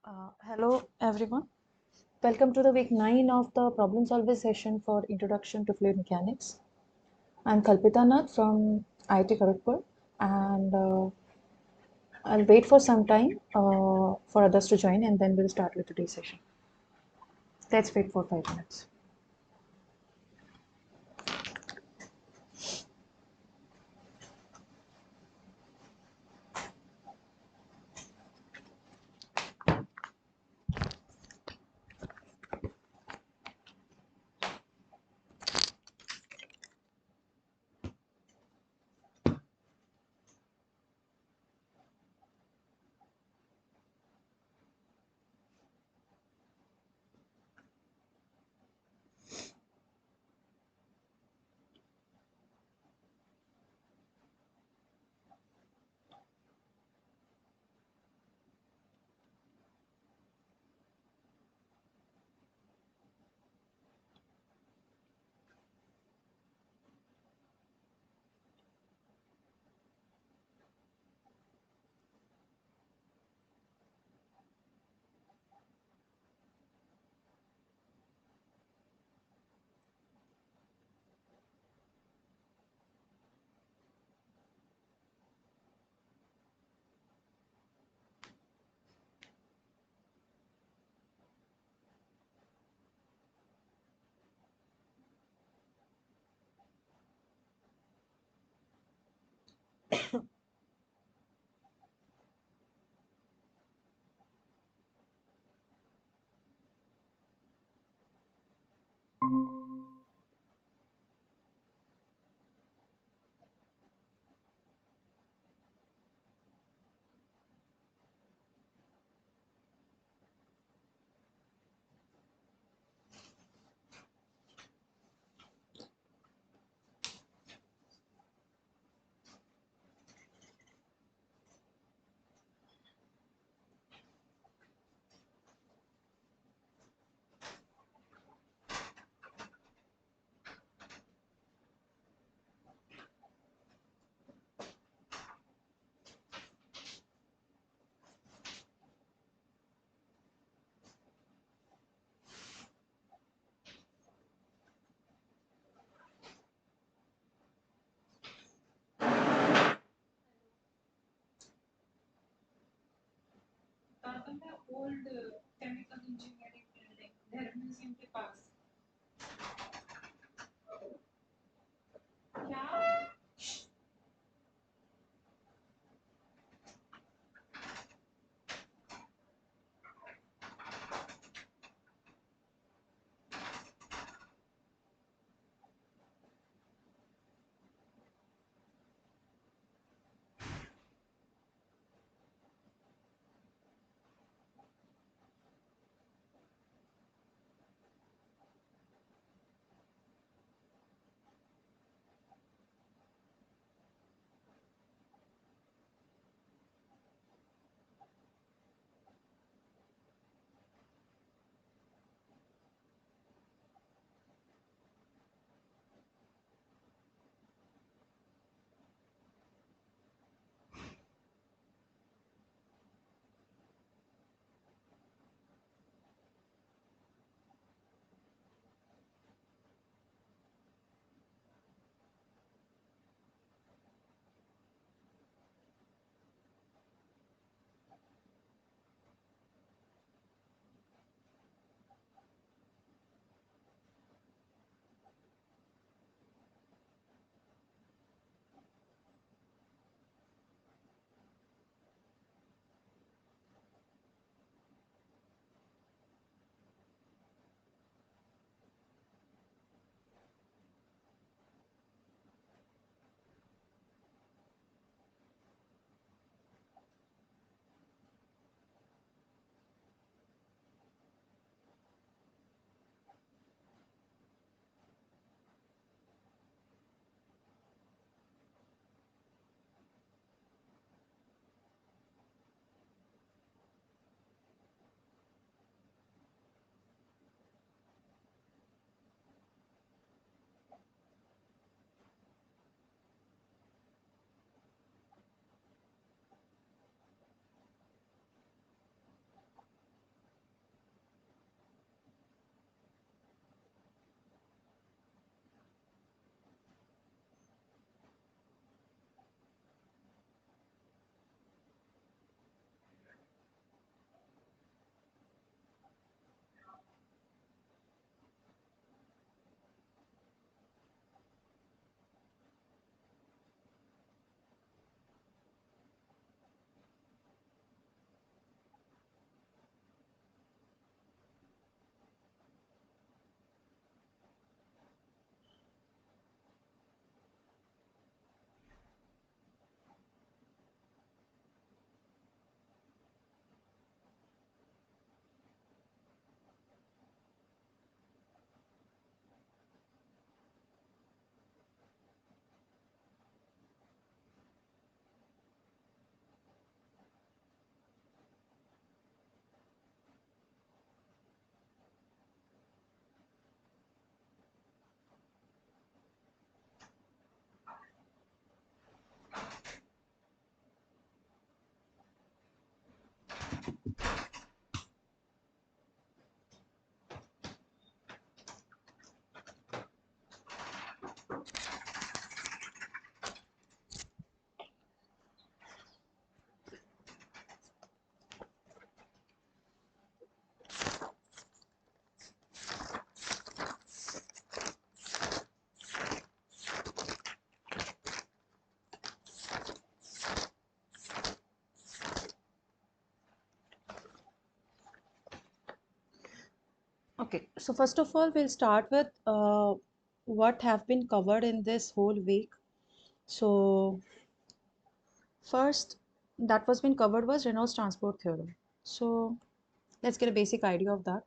Hello everyone. Welcome to the week 9 of the problem solving session for Introduction to Fluid Mechanics. I'm Kalpita Nath from IIT Kharagpur, and I'll wait for some time for others to join, and then we'll start with today's session. Let's wait for 5 minutes. Old chemical engineering building Nehru museum के पास क्या Okay, so first of all, we'll start with what have been covered in this whole week. So first, that was been covered was Reynolds transport theorem. So let's get a basic idea of that.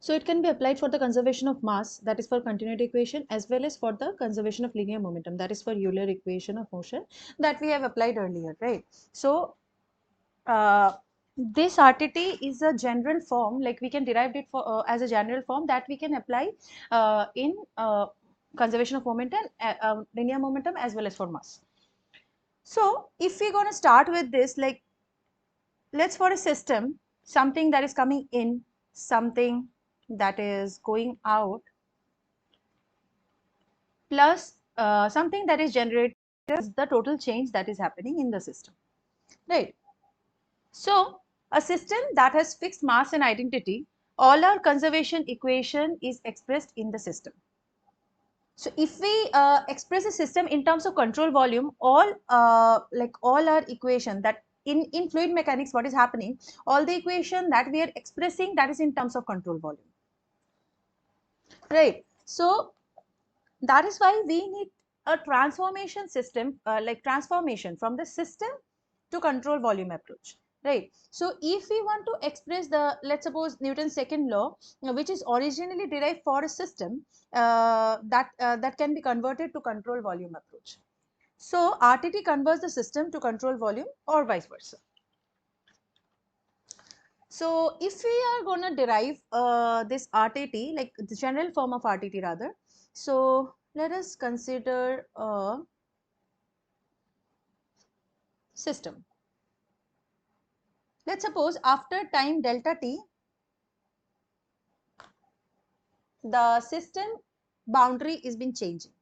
So it can be applied for the conservation of mass, that is for continuity equation, as well as for the conservation of linear momentum, that is for Euler equation of motion that we have applied earlier, right? So this RTT is a general form, like we can derive it for as a general form that we can apply in conservation of momentum, linear momentum, as well as for mass. So if we're going to start with this, like let's for a system, something that is coming in, something that is going out, plus something that is generated, is the total change that is happening in the system, right? So a system that has fixed mass and identity, all our conservation equation is expressed in the system. So if we express a system in terms of control volume, all our equation that in fluid mechanics, what is happening, all the equation that we are expressing, that is in terms of control volume, right? So that is why we need a transformation system, like transformation from the system to control volume approach, right? So if we want to express the, let's suppose Newton's second law, which is originally derived for a system, that can be converted to control volume approach. So RTT converts the system to control volume or vice versa. So if we are going to derive this RTT, like the general form of RTT rather, so let us consider a system. Let's suppose after time delta t, the system boundary is been changing.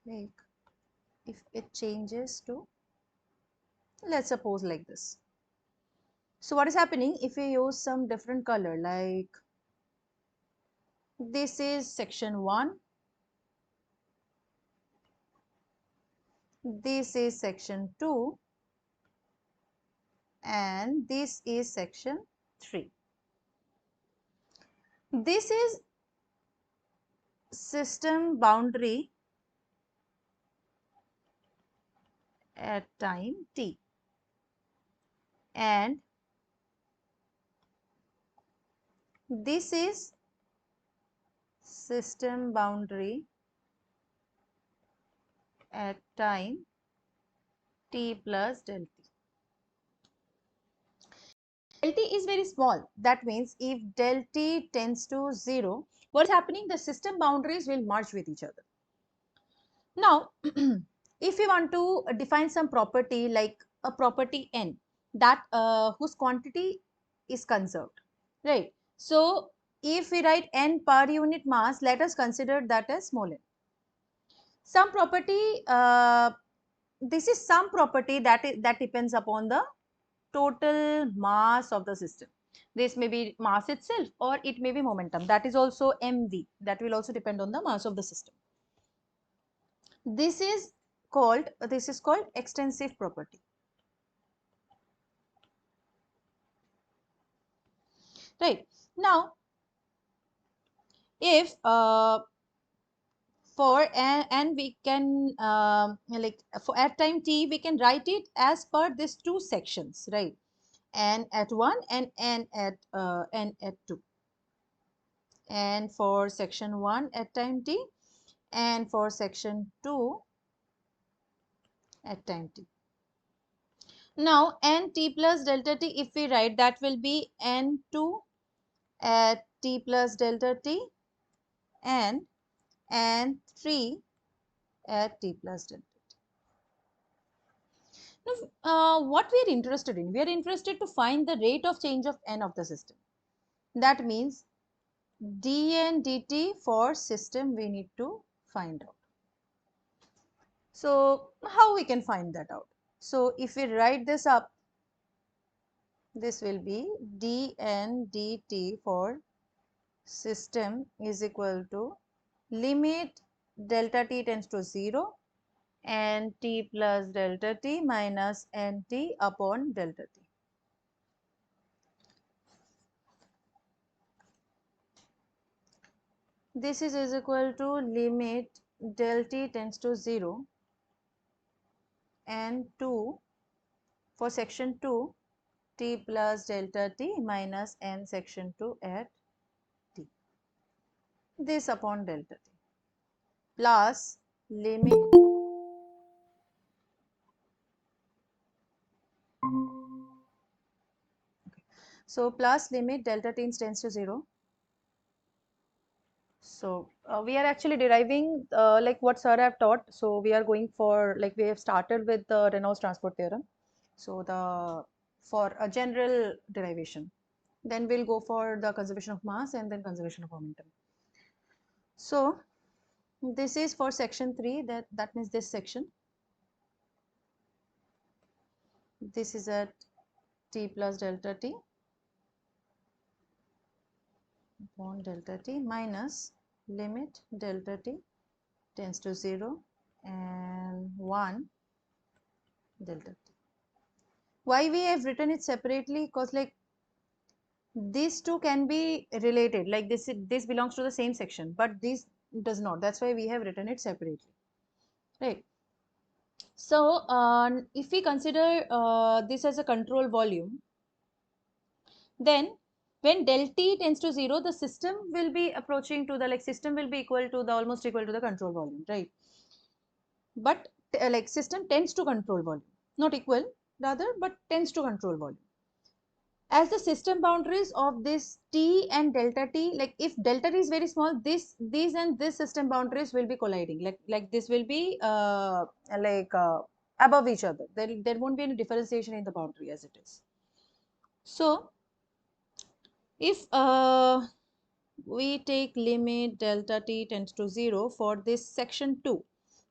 Like if it changes to, let's suppose like this. So what is happening if we use some different color, like this is section 1, this is section 2, and this is section 3. This is system boundary at time t, and this is system boundary at time t plus del t. Del t is very small. That means if del t tends to 0, what is happening? The system boundaries will merge with each other. Now, if we want to define some property like a property n, that whose quantity is conserved, right? So, if we write n per unit mass, let us consider that as small n. Some property, this is some property that depends upon the total mass of the system. This may be mass itself or it may be momentum. That is also mv. That will also depend on the mass of the system. This is called extensive property. Right. Now, if for and we can like for at time t, we can write it as per these two sections, right? N at 1 and n at 2. And for section 1 at time t, and for section 2 at time t. Now n t plus delta t, if we write, that will be n2 at t plus delta t and n3 at t plus delta t. Now, what we are interested in? We are interested to find the rate of change of n of the system. That means dn dt for system we need to find out. So how we can find that out? So if we write this up, this will be dn dt for system is equal to limit delta t tends to 0 nt plus delta t minus nt upon delta t. This is equal to limit del t tends to 0 and 2 for section 2 t plus delta t minus n section 2 at t. This upon delta t plus limit so plus limit delta t tends to 0. So we are actually deriving like what sir have taught. So we are going for, like, we have started with the Reynolds transport theorem. So the for a general derivation, then we'll go for the conservation of mass and then conservation of momentum. So this is for section 3, that means this section. This is at t plus delta t upon delta t minus limit delta t tends to 0 and 1 delta t. Why we have written it separately? Because like these two can be related, like this belongs to the same section, but this does not. That's why we have written it separately, right? So if we consider this as a control volume, then when del t tends to 0, the system will be approaching to the, like, system will be equal to the, almost equal to the control volume, right? But like system tends to control volume, not equal rather, but tends to control volume. As the system boundaries of this t and delta t, like if delta t is very small, these and this system boundaries will be colliding, like this will be above each other. There won't be any differentiation in the boundary as it is. So if we take limit delta t tends to 0 for this section 2,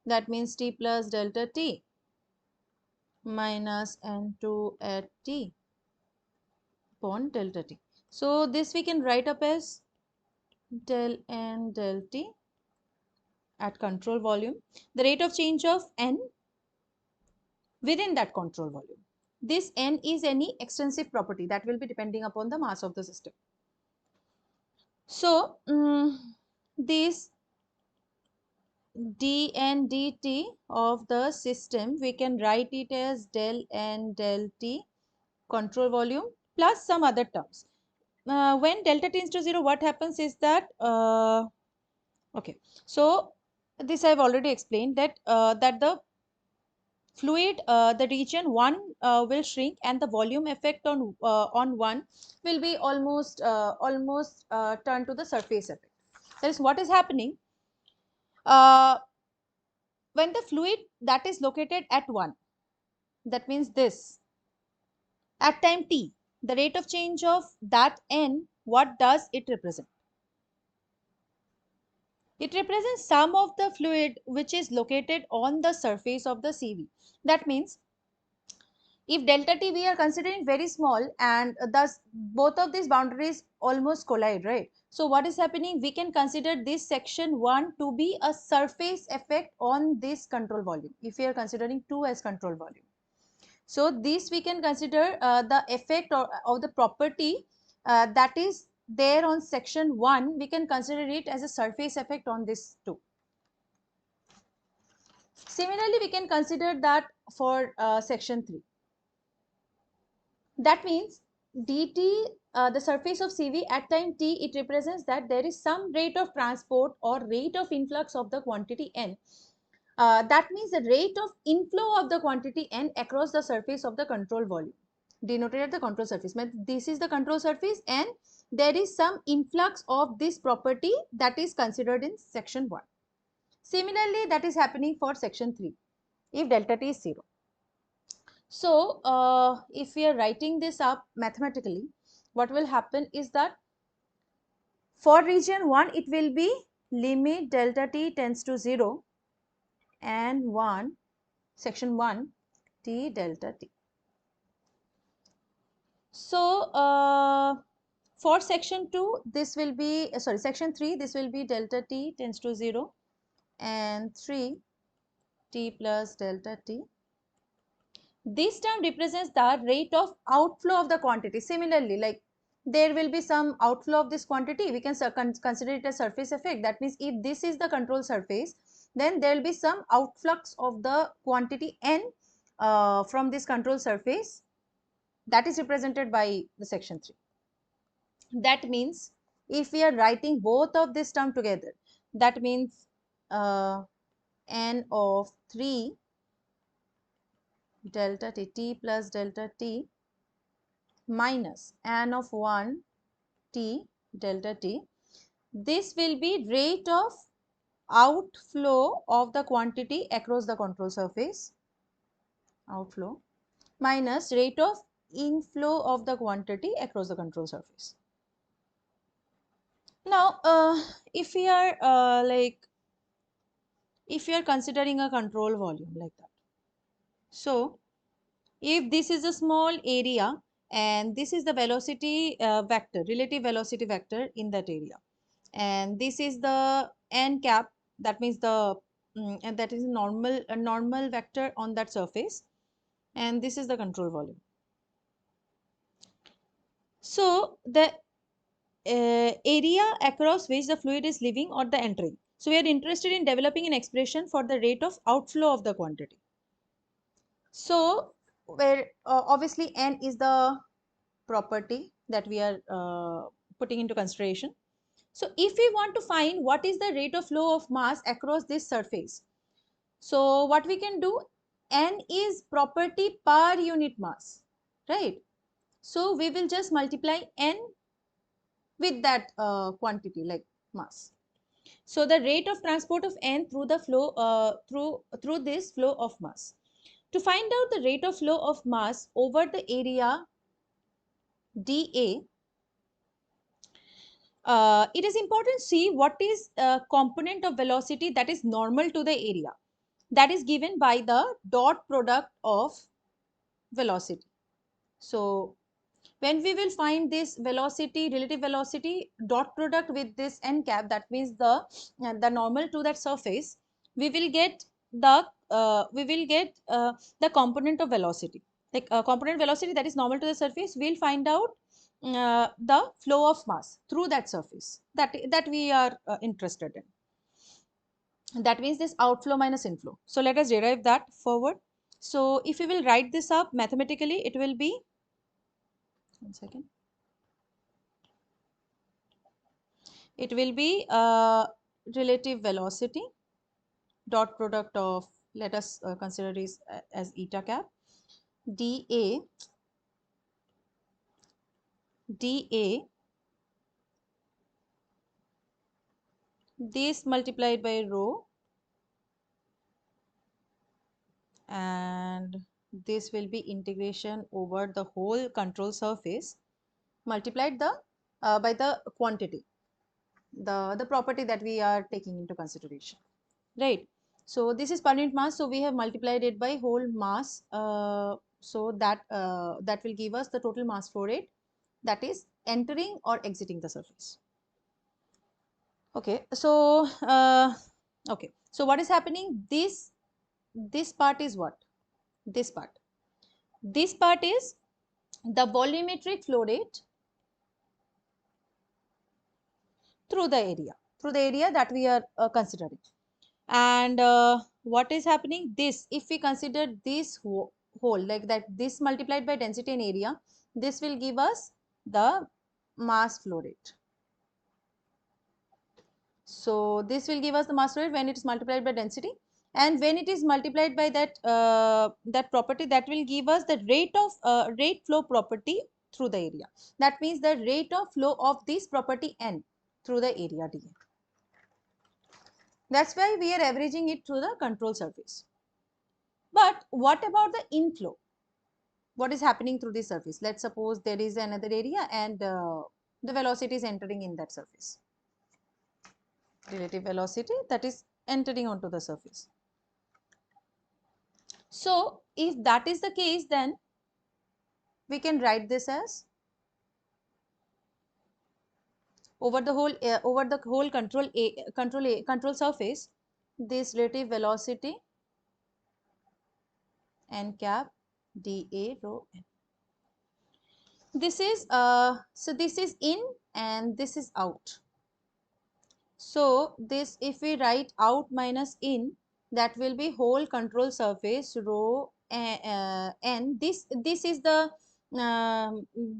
that means t plus delta t minus n2 at t upon delta t. So this we can write up as del n del t at control volume, the rate of change of n within that control volume. This n is any extensive property that will be depending upon the mass of the system. So this dn dt of the system, we can write it as del n del t control volume plus some other terms. When delta tends to 0, what happens is that okay, so this I have already explained that that the fluid, the region 1 will shrink and the volume effect on 1 will be almost turned to the surface effect. That is what is happening when the fluid that is located at 1, that means this, at time t, the rate of change of that n, what does it represent? It represents some of the fluid which is located on the surface of the CV. That means if delta t we are considering very small, and thus both of these boundaries almost collide, right? So what is happening, we can consider this section 1 to be a surface effect on this control volume, if we are considering 2 as control volume. So this we can consider the effect of the property that is there on section 1, we can consider it as a surface effect on this 2. Similarly, we can consider that for section 3. That means dt, the surface of CV at time t, it represents that there is some rate of transport or rate of influx of the quantity n. That means the rate of inflow of the quantity n across the surface of the control volume, denoted at the control surface. This is the control surface and there is some influx of this property that is considered in section 1. Similarly, that is happening for section 3 if delta t is 0. So if we are writing this up mathematically, what will happen is that for region 1, it will be limit delta t tends to 0 and 1, section 1 t delta t. So for section 2, this will be, section 3, this will be delta t tends to 0 and 3 T plus delta T. This term represents the rate of outflow of the quantity. Similarly, like there will be some outflow of this quantity, we can consider it a surface effect. That means if this is the control surface, then there will be some outflux of the quantity n from this control surface, that is represented by the section 3. That means if we are writing both of this term together, that means n of 3 delta t, t plus delta t minus n of 1 t delta t, this will be rate of outflow of the quantity across the control surface, outflow, minus rate of inflow of the quantity across the control surface. Now if we are if you are considering a control volume like that, so if this is a small area and this is the velocity vector, relative velocity vector in that area, and this is the n cap, that means the and that is normal, a normal vector on that surface, and this is the control volume. So the area across which the fluid is leaving or the entering. So we are interested in developing an expression for the rate of outflow of the quantity. So where obviously n is the property that we are putting into consideration. So if we want to find what is the rate of flow of mass across this surface, so what we can do, n is property per unit mass, right? So we will just multiply n with that quantity like mass. So the rate of transport of n through the flow through this flow of mass. To find out the rate of flow of mass over the area dA, it is important to see what is a component of velocity that is normal to the area, that is given by the dot product of velocity. So when we will find this velocity, relative velocity dot product with this n cap, that means the normal to that surface, we will get the component of velocity, like component velocity that is normal to the surface. We'll find out the flow of mass through that surface that we are interested in. That means this outflow minus inflow. So let us derive that forward. So if we will write this up mathematically, it will be, one second, it will be relative velocity dot product of, let us consider this as eta cap, dA this multiplied by rho, and this will be integration over the whole control surface multiplied by the quantity, the property that we are taking into consideration, right? So this is per unit mass, so we have multiplied it by whole mass, so that will give us the total mass flow rate that is entering or exiting the surface. Okay, so okay, so what is happening, this part is what, this part is the volumetric flow rate through the area that we are considering. And what is happening, this, if we consider this whole like that, this multiplied by density and area, this will give us the mass flow rate. So this will give us the mass flow rate when it is multiplied by density, and when it is multiplied by that property, that will give us the rate flow property through the area. That means the rate of flow of this property n through the area dA. That's why we are averaging it through the control surface. But what about the inflow? What is happening through this surface? Let's suppose there is another area and the velocity is entering in that surface. Relative velocity that is entering onto the surface. So if that is the case, then we can write this as over the whole control surface, this relative velocity n cap dA rho n. This is so this is in and this is out. So this, if we write out minus in, that will be whole control surface rho n. This is the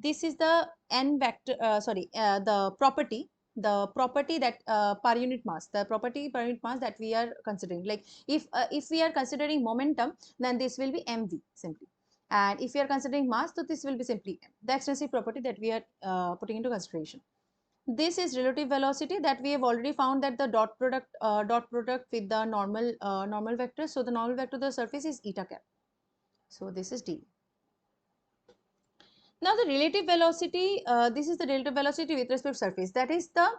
this is the n vector, the property that per unit mass, the property per unit mass that we are considering. Like if we are considering momentum, then this will be mv simply, and if we are considering mass, so this will be simply m, the extensive property that we are putting into consideration. This is relative velocity that we have already found, that the dot product with the normal vector. So the normal vector of the surface is eta cap. So this is d. Now the relative velocity, this is the relative velocity with respect to surface. That is the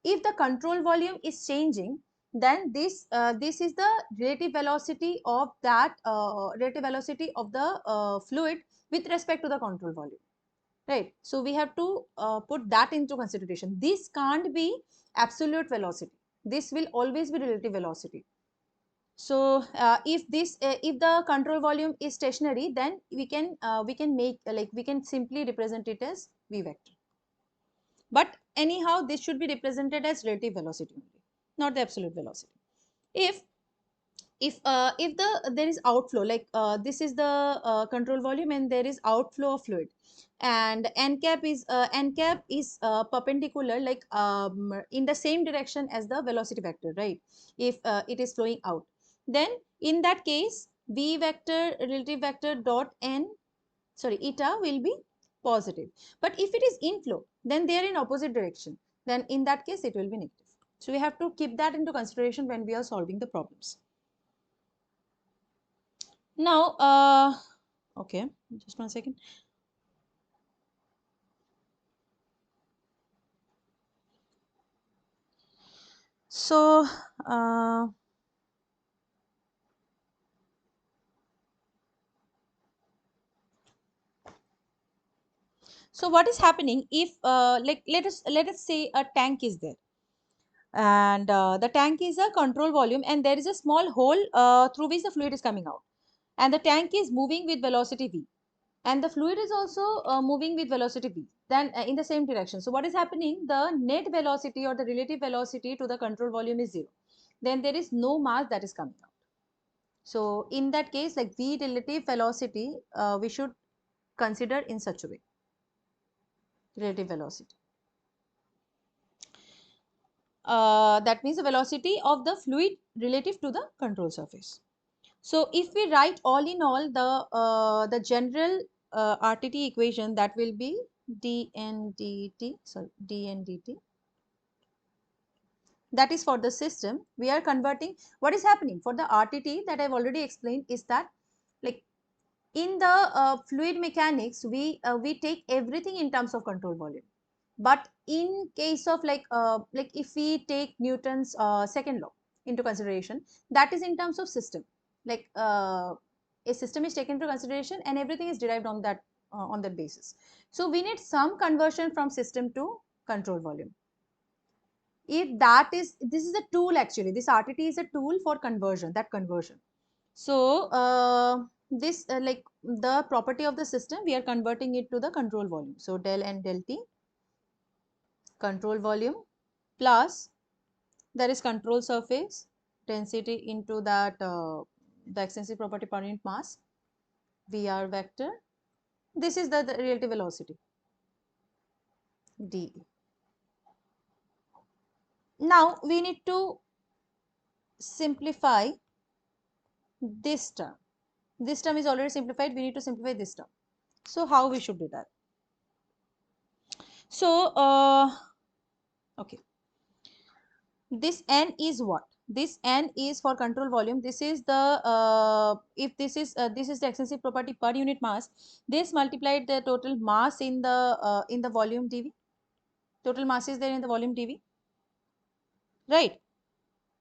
if the control volume is changing, then this is the relative velocity of that relative velocity of the fluid with respect to the control volume. Right. So we have to put that into consideration. This can't be absolute velocity. This will always be relative velocity. So if the control volume is stationary, then we can make we can simply represent it as v vector. But anyhow, this should be represented as relative velocity only, not the absolute velocity. If if there is outflow, like this is the control volume and there is outflow of fluid, and n cap is perpendicular, like in the same direction as the velocity vector, right? If it is flowing out, then in that case v vector relative vector dot n, sorry, eta will be positive. But if it is inflow, then they are in opposite direction, then in that case it will be negative. So we have to keep that into consideration when we are solving the problems. Now, okay, just 1 second. So, so what is happening if, like, let us say a tank is there, and the tank is a control volume, and there is a small hole through which the fluid is coming out, and the tank is moving with velocity v, and the fluid is also moving with velocity v, then in the same direction. So what is happening? The net velocity or the relative velocity to the control volume is 0. Then there is no mass that is coming out. So in that case, like v relative velocity, we should consider in such a way, relative velocity. That means the velocity of the fluid relative to the control surface. So if we write all in all the general RTT equation, that will be dn dt, sorry, dn dt. That is for the system. We are converting. What is happening for the RTT that I've already explained is that, like, in the fluid mechanics, we take everything in terms of control volume. But in case of like if we take Newton's second law into consideration, that is in terms of system. Like a system is taken into consideration and everything is derived on that basis. So we need some conversion from system to control volume. If that is, this is a tool actually. This RTT is a tool for conversion, that conversion. So this like the property of the system, we are converting it to the control volume. So del n del t, control volume, plus there is control surface density into that the extensive property per unit mass, Vr vector. This is the relative velocity dE. Now we need to simplify this term. This term is already simplified. We need to simplify this term. So how we should do that? So okay, this n is what? This n is for control volume. This is the if this is the extensive property per unit mass. This multiplied the total mass in the volume dV. Total mass is there in the volume dV, right?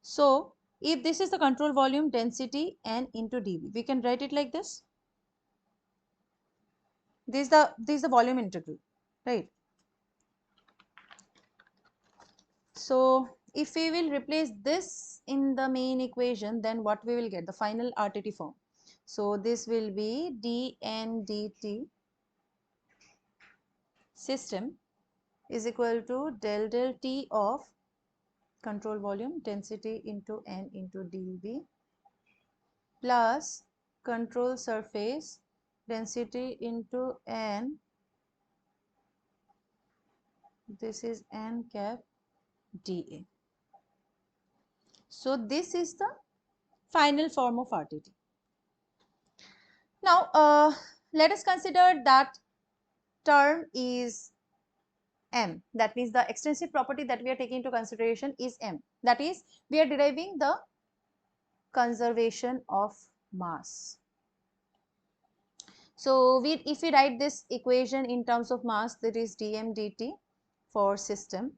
So if this is the control volume density n into dV, we can write it like this. This is the volume integral, right? So if we will replace this in the main equation, then what we will get? The final RTT form. So this will be dN dt system is equal to del T of control volume density into N into dV plus control surface density into N, this is N cap dA. So this is the final form of RTT. Now let us consider that term is M. That means the extensive property that we are taking into consideration is M. That is, we are deriving the conservation of mass. So if we write this equation in terms of mass, that is dm dt for system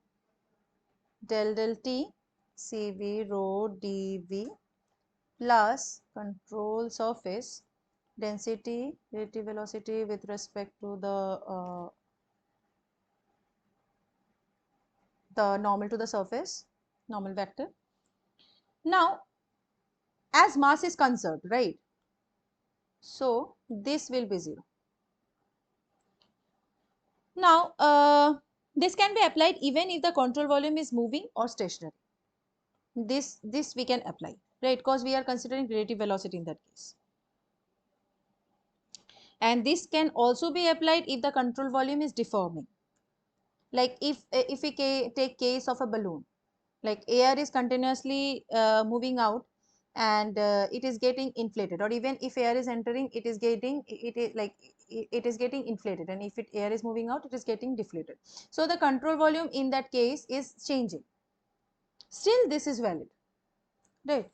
del T Cv rho dV plus control surface density relative velocity with respect to the normal to the surface, normal vector. Now as mass is conserved, right, so this will be 0. Now this can be applied even if the control volume is moving or stationary. This we can apply, right, because we are considering relative velocity in that case. And this can also be applied if the control volume is deforming, like if we take case of a balloon, like air is continuously moving out and it is getting inflated, or even if air is entering, it is getting it is getting inflated, and if air is moving out, it is getting deflated. So the control volume in that case is changing. Still this is valid, right?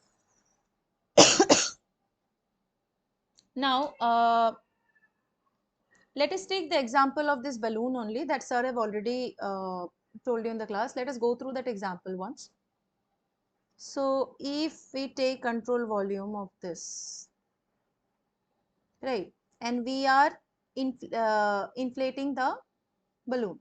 Now let us take the example of this balloon only that sir have already told you in the class. Let us go through that example once. So if we take control volume of this, right, and we are inflating the balloon,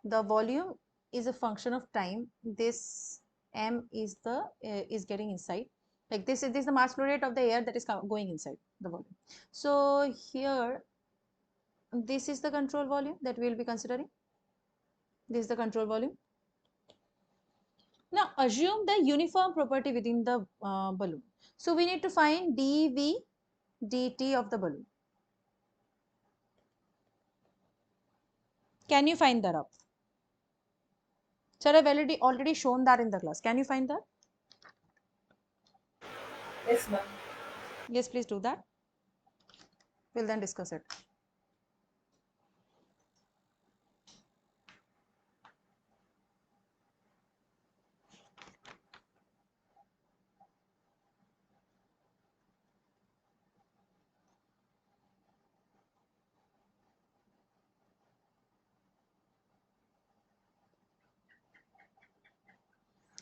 the volume is a function of time. This m is the is getting inside, like this is the mass flow rate of the air that is going inside the volume. So here this is the control volume that we will be considering. This is the control volume. Now assume the uniform property within the balloon. So we need to find dV dt of the balloon. Can you find that up? Sir, I've already shown that in the class. Can you find that? Yes, ma'am. Yes, please do that. We'll then discuss it.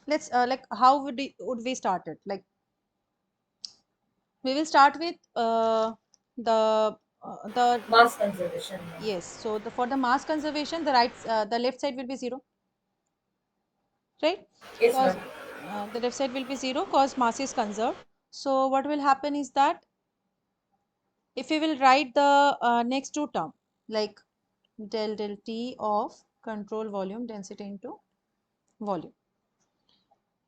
Let's like how would we start it? Like we will start with the Mass conservation, ma'am. yes. So for the mass conservation, the left side will be 0, right? Yes, Because ma'am. the left side will be 0 because mass is conserved. So what will happen is that if we will write the next two term, like del T of control volume density into volume.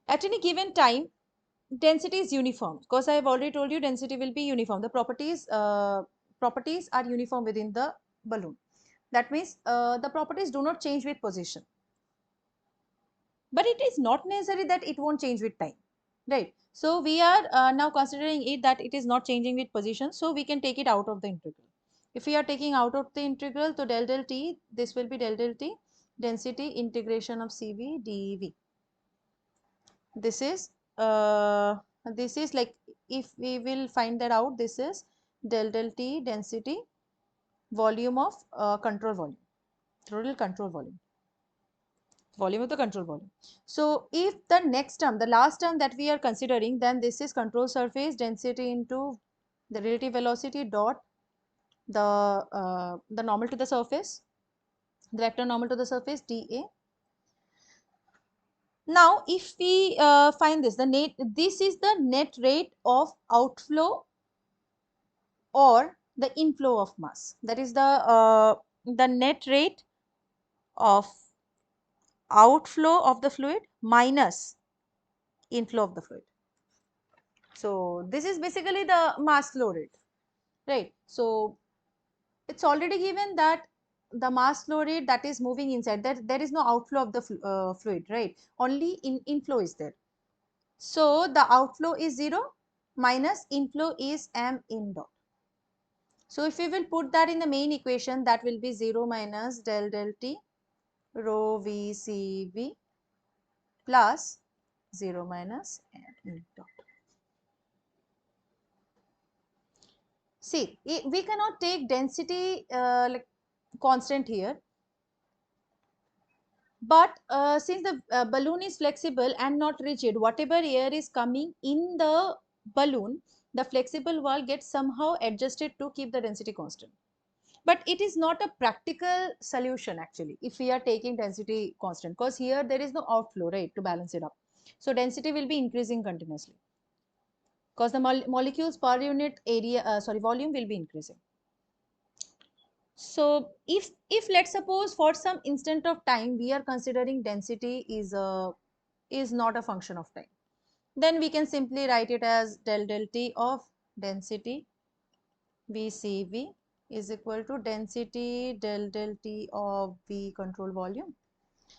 At any given time, density is uniform because I have already told you density will be uniform. The properties are uniform within the balloon. That means the properties do not change with position. But it is not necessary that it won't change with time, right? So we are now considering it that it is not changing with position, so we can take it out of the integral. If we are taking out of the integral, to del T, this will be del T density integration of Cv dV. Uh, this is like, if we will find that out, this is del T density volume of control volume, total control volume of the control volume. So if the next term, the last term that we are considering, then this is control surface density into the relative velocity dot the normal to the surface, the vector normal to the surface dA. Now if we find this, this is the net rate of outflow or the inflow of mass. That is the net rate of outflow of the fluid minus inflow of the fluid. So this is basically the mass flow rate, right? So it's already given that the mass flow rate that is moving inside, that there is no outflow of the fluid, right? Only inflow is there. So the outflow is 0 minus inflow is m in dot. So if we will put that in the main equation, that will be 0 minus del T rho V C V plus 0 minus m in dot. See, we cannot take density like constant here, but since the balloon is flexible and not rigid, whatever air is coming in the balloon, the flexible wall gets somehow adjusted to keep the density constant. But it is not a practical solution actually if we are taking density constant, because here there is no outflow, right, to balance it up. So density will be increasing continuously because the molecules per unit area, volume will be increasing. So if let's suppose for some instant of time we are considering density is not a function of time, then we can simply write it as del T of density VCV is equal to density del T of V control volume.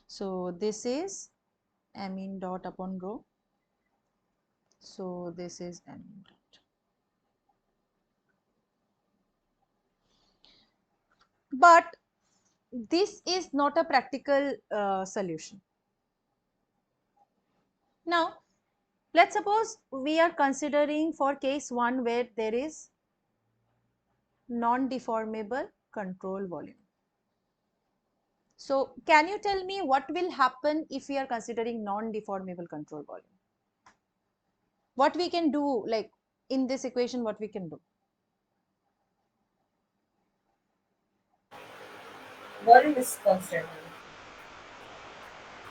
So this is m in dot upon rho. So this is m in dot. But this is not a practical solution. Now let's suppose we are considering for case 1 where there is non-deformable control volume. So can you tell me what will happen if we are considering non-deformable control volume? What we can do, like in this equation, what we can do? Volume is constant.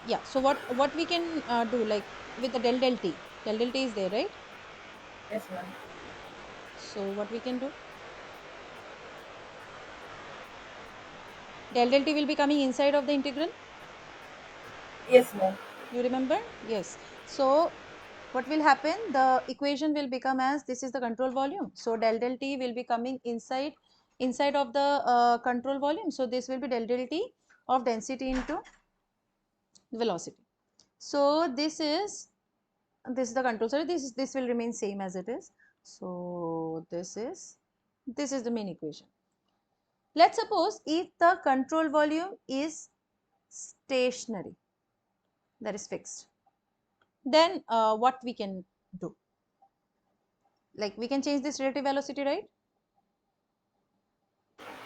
Yeah, so what we can do, like with the del T is there, right? Yes, ma'am. So what we can do? Del T will be coming inside of the integral. Yes, ma'am. You remember? Yes. So what will happen? The equation will become as this is the control volume. So del T will be coming inside of the control volume. So this will be del T of density into velocity. So this is the control. Sorry, this will remain same as it is. So this is the main equation. Let's suppose if the control volume is stationary, that is fixed, then what we can do? Like we can change this relative velocity, right?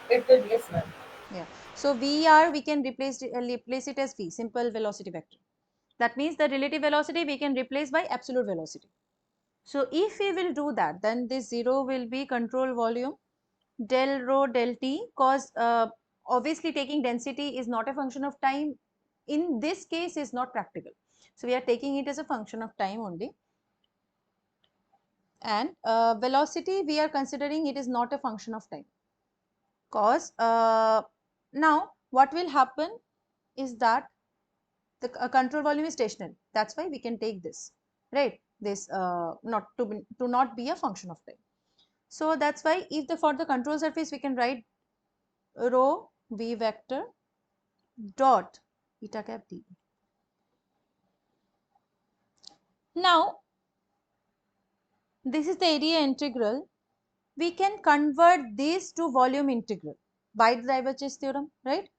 It will be yes, ma'am. Yeah. So we can replace it as v, simple velocity vector. That means the relative velocity we can replace by absolute velocity. So if we will do that, then this 0 will be control volume del rho del T, because obviously taking density is not a function of time. In this case is not practical. So we are taking it as a function of time only. And velocity we are considering it is not a function of time, because now what will happen is that the control volume is stationary. That's why we can take this, right? This to not be a function of time. So that's why if the for the control surface we can write rho v vector dot eta cap d. Now this is the area integral. We can convert this to volume integral by the divergence theorem, right?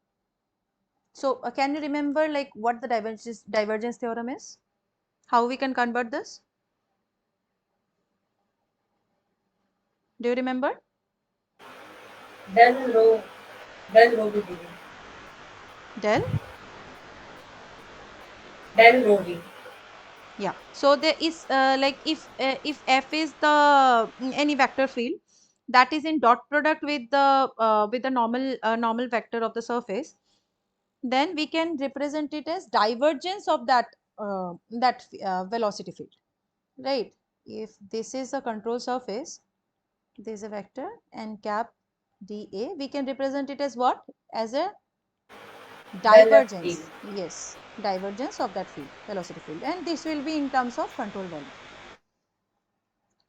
So can you remember like what the divergence theorem is? How we can convert this? Do you remember? Del rho, del rho v dv. Del. Del rho v. Yeah. So there is like if f is the any vector field that is in dot product with the normal vector of the surface, then we can represent it as divergence of that velocity field, right? If this is a control surface This is a vector and cap dA. We can represent it as what? As a divergence. Yes, divergence of that field, velocity field, and this will be in terms of control volume.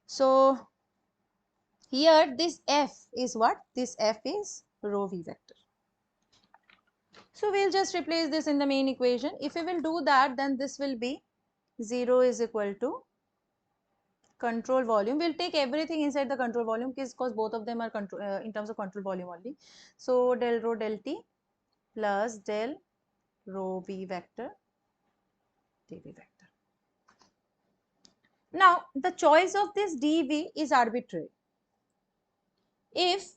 So here this F is what? This F is rho v vector. So we'll just replace this in the main equation. If we will do that, then this will be 0 is equal to control volume. We'll take everything inside the control volume because both of them are control, in terms of control volume only. So del rho del t plus del rho v vector dv vector. Now the choice of this dv is arbitrary. If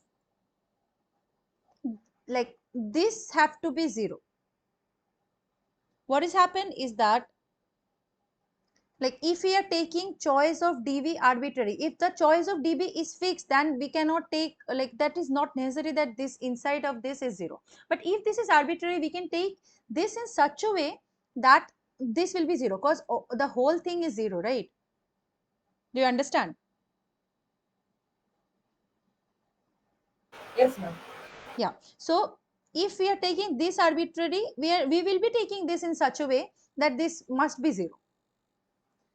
like this have to be 0, what has happened is that like if we are taking choice of dv arbitrary, if the choice of dv is fixed, then we cannot take, like that is not necessary that this inside of this is 0. But if this is arbitrary, we can take this in such a way that this will be 0 because the whole thing is 0, right? Do you understand? Yes, ma'am. Yeah. So if we are taking this arbitrary, we will be taking this in such a way that this must be 0.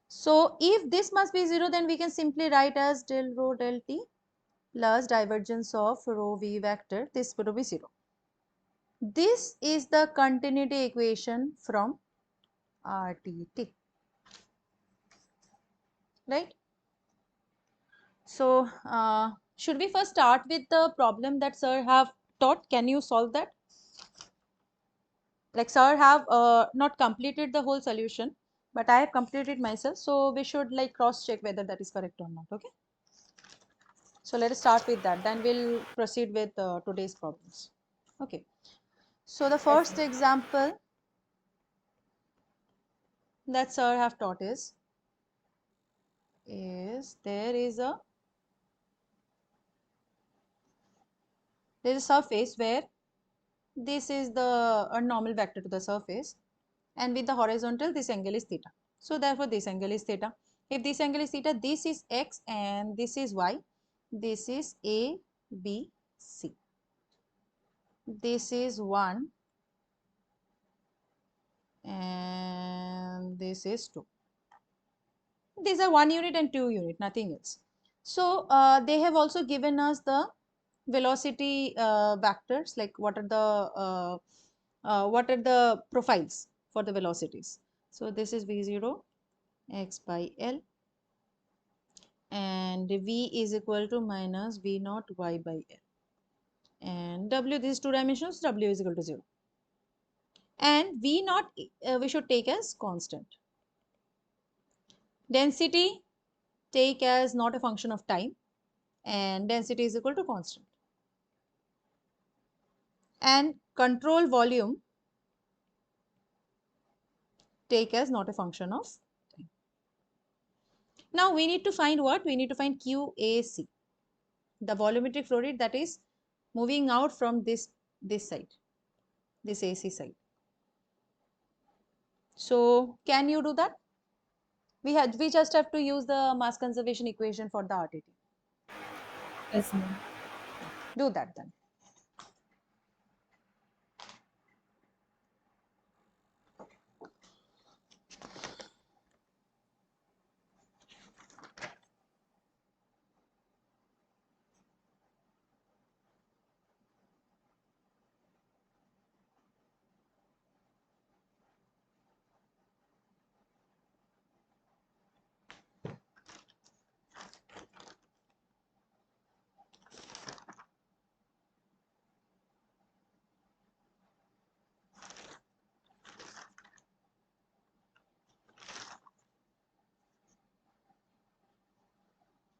So if this must be 0, then we can simply write as del rho del t plus divergence of rho v vector, this will be 0. This is the continuity equation from RTT, right? So should we first start with the problem that sir have taught? Can you solve that? Like sir have not completed the whole solution, but I have completed myself, so we should like cross check whether that is correct or not. Okay, so let us start with that, then we'll proceed with today's problems. Okay, so the Yes, first ma'am. example that sir have taught is there is a surface where this is the a normal vector to the surface, and with the horizontal this angle is theta. So therefore this angle is theta. If this angle is theta, this is x and this is y. This is A, B, C. This is 1 and this is 2. These are 1 unit and 2 unit, nothing else. So they have also given us the velocity vectors, like what are the profiles for the velocities. So this is v0 x by L and v is equal to minus v naught y by L, and w, this is 2 dimensions, w is equal to 0, and v naught we should take as constant. Density take as not a function of time, and density is equal to constant. And control volume take as not a function of time. Now we need to find what? We need to find QAC, the volumetric flow rate that is moving out from this side, this AC side. So can you do that? We just have to use the mass conservation equation for the RTT. Yes, ma'am. Do that then.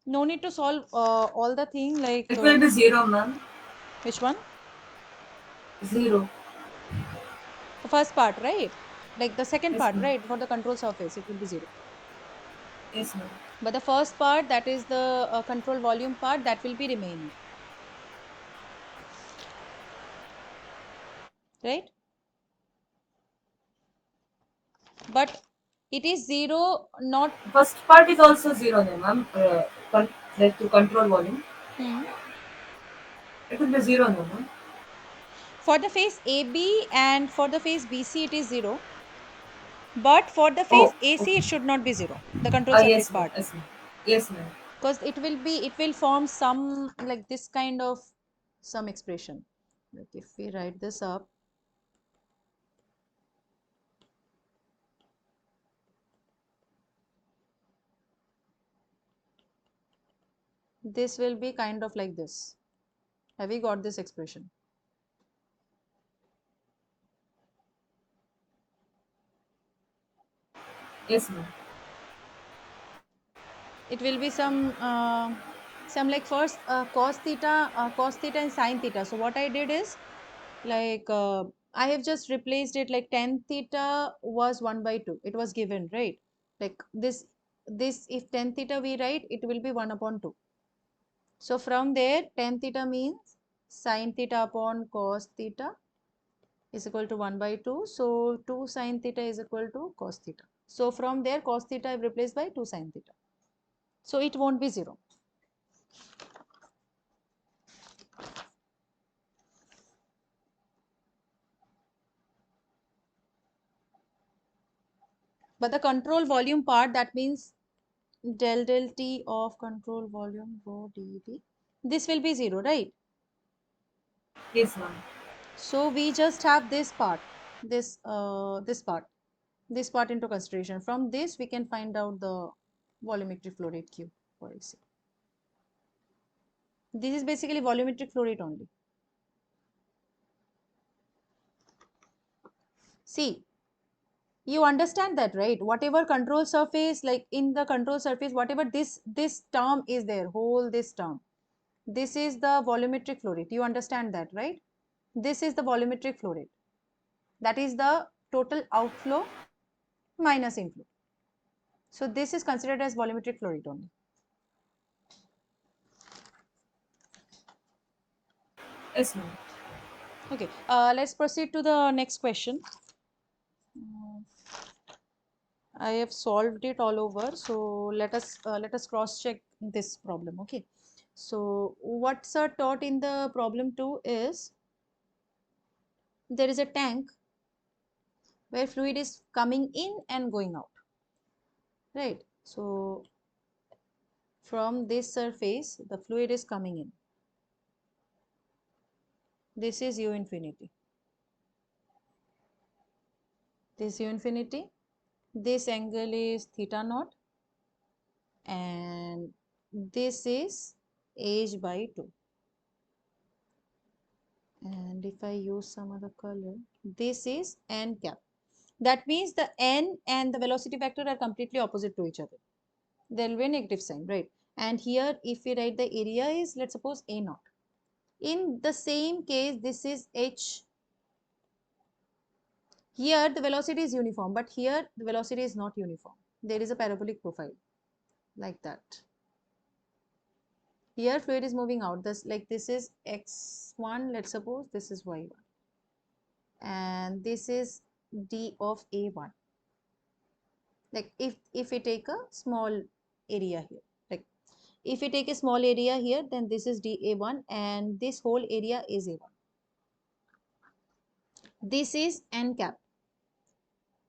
No need to solve all the thing like It will be 0, ma'am. which one? 0. The first part, right? Like the second Yes, part, ma'am. right? For the control surface, it will be 0. Yes, ma'am. But the first part, that is the control volume part, that will be remaining, right? But it is 0, not First part is also 0, ma'am. Like to control volume. It will be 0, no, no? For the face AB and for the face BC, it is 0. But for the face Oh, AC, okay. it should not be 0. The control surface Yes, ma'am. part. Yes, ma'am. Yes, ma'am. Because it will form some like this kind of some expression. Like if we write this up, this will be kind of like this. Have we got this expression? Yes, ma'am. It will be some like first cos theta and sin theta. So what I did is like I have just replaced it, like tan theta was 1 by 2. It was given, right? Like this if tan theta we write, it will be 1 upon 2. So from there tan theta means sin theta upon cos theta is equal to 1 by 2. So 2 sin theta is equal to cos theta. So from there cos theta I have replaced by 2 sin theta. So it won't be 0. But the control volume part, that means del T of control volume rho dV, this will be 0, right? Yes, ma'am. So we just have this part, this part into consideration. From this we can find out the volumetric flow rate Q for AC. This is basically volumetric flow rate only. See, you understand that, right? Whatever control surface, like in the control surface, whatever this term is there, whole this term, this is the volumetric flow rate. You understand that, right? This is the volumetric flow rate. That is the total outflow minus inflow. So this is considered as volumetric flow rate only. Yes, ma'am. Okay, let's proceed to the next question. I have solved it all over. So let us cross check this problem. Okay. So what's taught in the problem 2 is there is a tank where fluid is coming in and going out. Right. So from this surface, the fluid is coming in. This is U infinity. This U infinity. This angle is theta naught. And this is h by 2. And if I use some other color, this is n cap. That means the n and the velocity vector are completely opposite to each other. There will be a negative sign, right? And here, if we write the area is, let's suppose A naught. In the same case, this is h. Here, the velocity is uniform, but here, the velocity is not uniform. There is a parabolic profile like that. Here, fluid is moving out. This is x1, let's suppose this is y1. And this is d of a1. Like if we take a small area here, like if we take a small area here, then this is dA1 and this whole area is A1. This is n cap.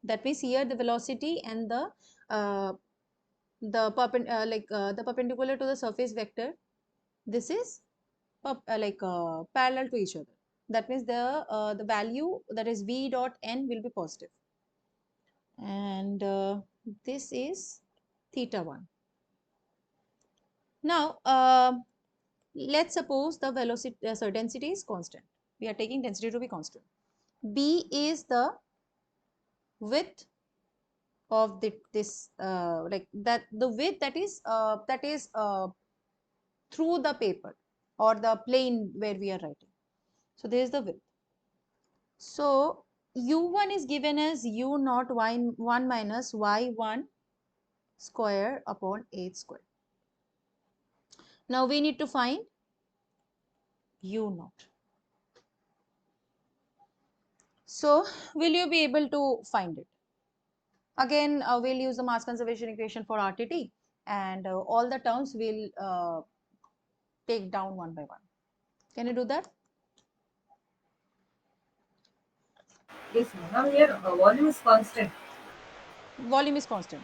That means here the velocity and the perpendicular to the surface vector, this is parallel to each other. That means the value, that is v dot n, will be positive. And this is theta 1. Now let's suppose the velocity density is constant. We are taking density to be constant. B is the width of this like that, the width that is through the paper or the plane where we are writing. So there is the width. So u1 is given as u naught y1 minus y1 square upon 8 square. Now we need to find u naught. So will you be able to find it? Again, we'll use the mass conservation equation for RTT, and all the terms will take down one by one. Can you do that? Yes, ma'am. Now here volume is constant. Volume is constant.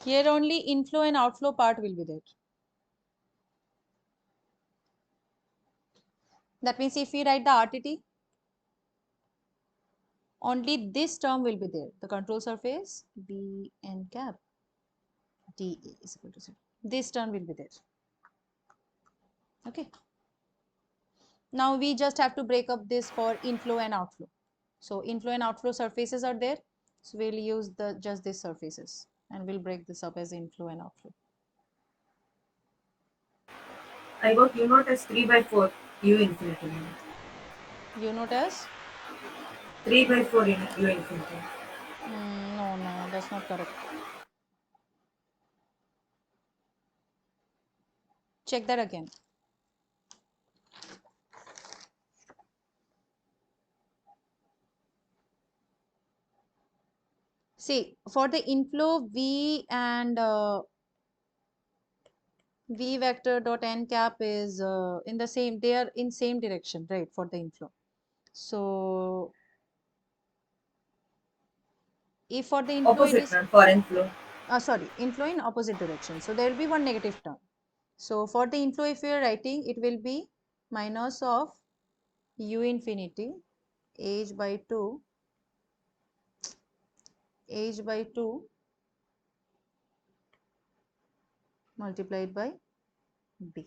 Here only inflow and outflow part will be there. That means if we write the RTT, only this term will be there. The control surface B n cap dA is equal to 0. This term will be there. Okay. Now we just have to break up this for inflow and outflow. So inflow and outflow surfaces are there. So we'll use just these surfaces and we'll break this up as inflow and outflow. I got U naught as 3 by 4 U infinity. Ma'am. You note as 3 by 4 in U infinity. no, that's not correct. Check that again. See, for the inflow, V and V vector dot n cap is in the same, they are in same direction, right, for the inflow. So if for the inflow it Opposite, is, ma'am, for inflow. sorry, inflow in opposite direction. So there will be one negative term. So for the inflow, if we are writing, it will be minus of U infinity h by 2 multiplied by B.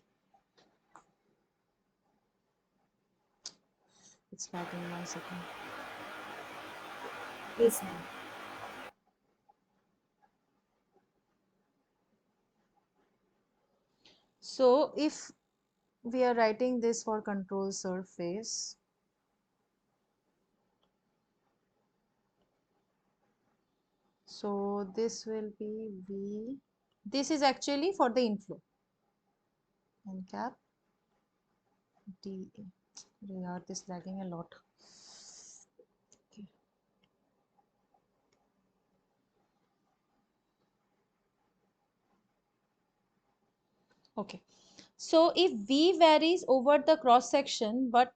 It's lagging 1 second. Yes, ma'am. So if we are writing this for control surface, so this will be V. This is actually for the inflow. N cap dA. Yaar, this lagging a lot. Okay. Okay. So if V varies over the cross section, but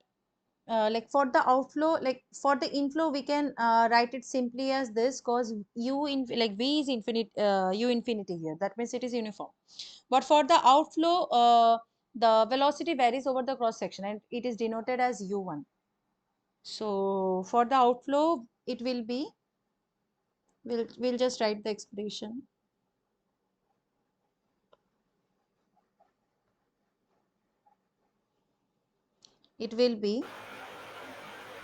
like for the outflow, like for the inflow, we can write it simply as this, because U in like V is infinite, U infinity here. That means it is uniform. But for the outflow, the velocity varies over the cross section and it is denoted as U1. So for the outflow, it will be, we'll just write the expression. It will be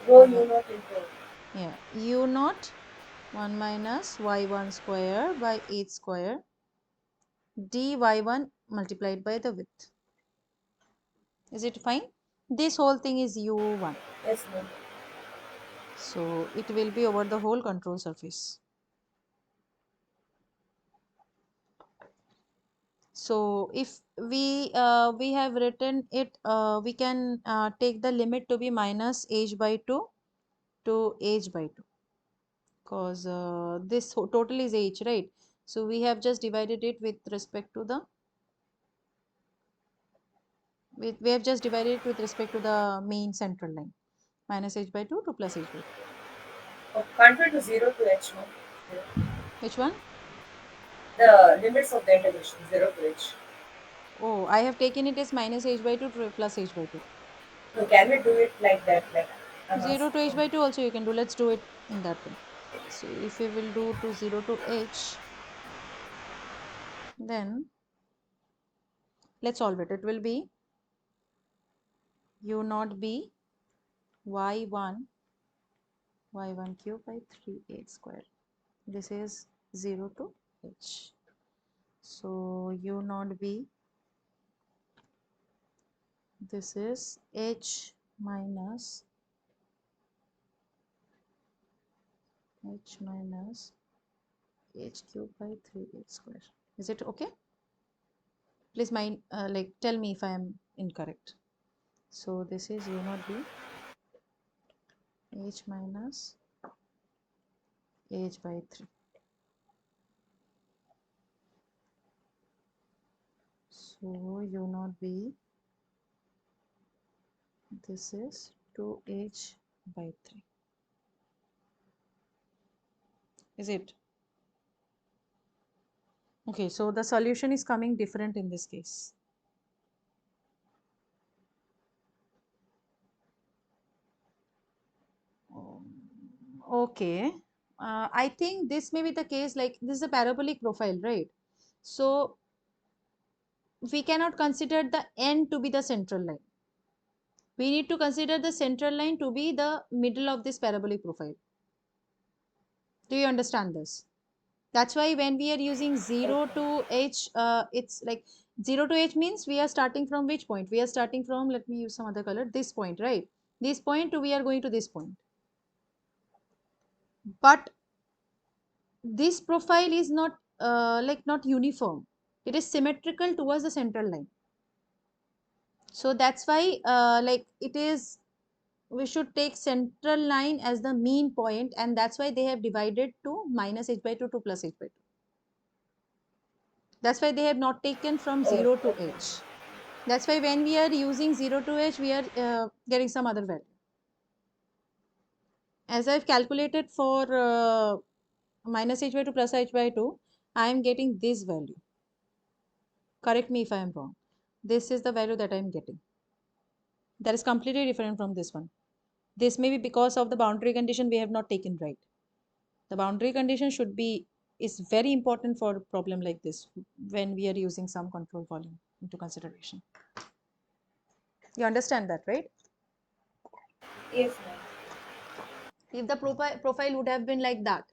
Rho U naught into. yeah, U naught 1 minus y1 square by 8 square dy1 multiplied by the width. Is it fine? This whole thing is U1. Yes, ma'am. So it will be over the whole control surface. So if we have written it, we can take the limit to be minus h by 2 to h by 2, because this total is h, right? So we have just divided it with respect to the, we have just divided it with respect to the main central line. Minus h by 2 to plus h by 2. Oh, convert to 0 to h, ma'am. Yeah. Which one? The limits of the integration 0 to h. Oh, I have taken it as minus h by 2 to plus h by 2. So can we do it like that? Like I'm 0 to h asking. by 2 also you can do. Let's do it in that way. So if we will do to 0 to h, then let's solve it. It will be u naught b y1 cube by 3h square. This is 0 to h. So u naught b, this is h minus h cube by 3h square. Is it okay? Please mind, like tell me if I am incorrect. So this is u naught b h minus h by 3. So u naught b, this is 2h by 3. Is it? Okay, so the solution is coming different in this case. Okay, I think this may be the case, like this is a parabolic profile, right? So we cannot consider the end to be the central line. We need to consider the central line to be the middle of this parabolic profile. Do you understand this? That's why when we are using 0 to h, it's like 0 to h means we are starting from which point? We are starting from, let me use some other color, this point, right? This point to we are going to this point. But this profile is not like not uniform. It is symmetrical towards the central line. So that's why like it is, we should take central line as the mean point, and that's why they have divided to minus h by 2 to plus h by 2. That's why they have not taken from 0 to h. That's why when we are using 0 to h, we are getting some other value. As I've calculated for minus h by 2 plus h by 2, I am getting this value. Correct me if I am wrong. This is the value that I am getting. That is completely different from this one. This may be because of the boundary condition we have not taken right. The boundary condition should be, is very important for a problem like this when we are using some control volume into consideration. You understand that, right? Yes, ma'am. If the profile would have been like that,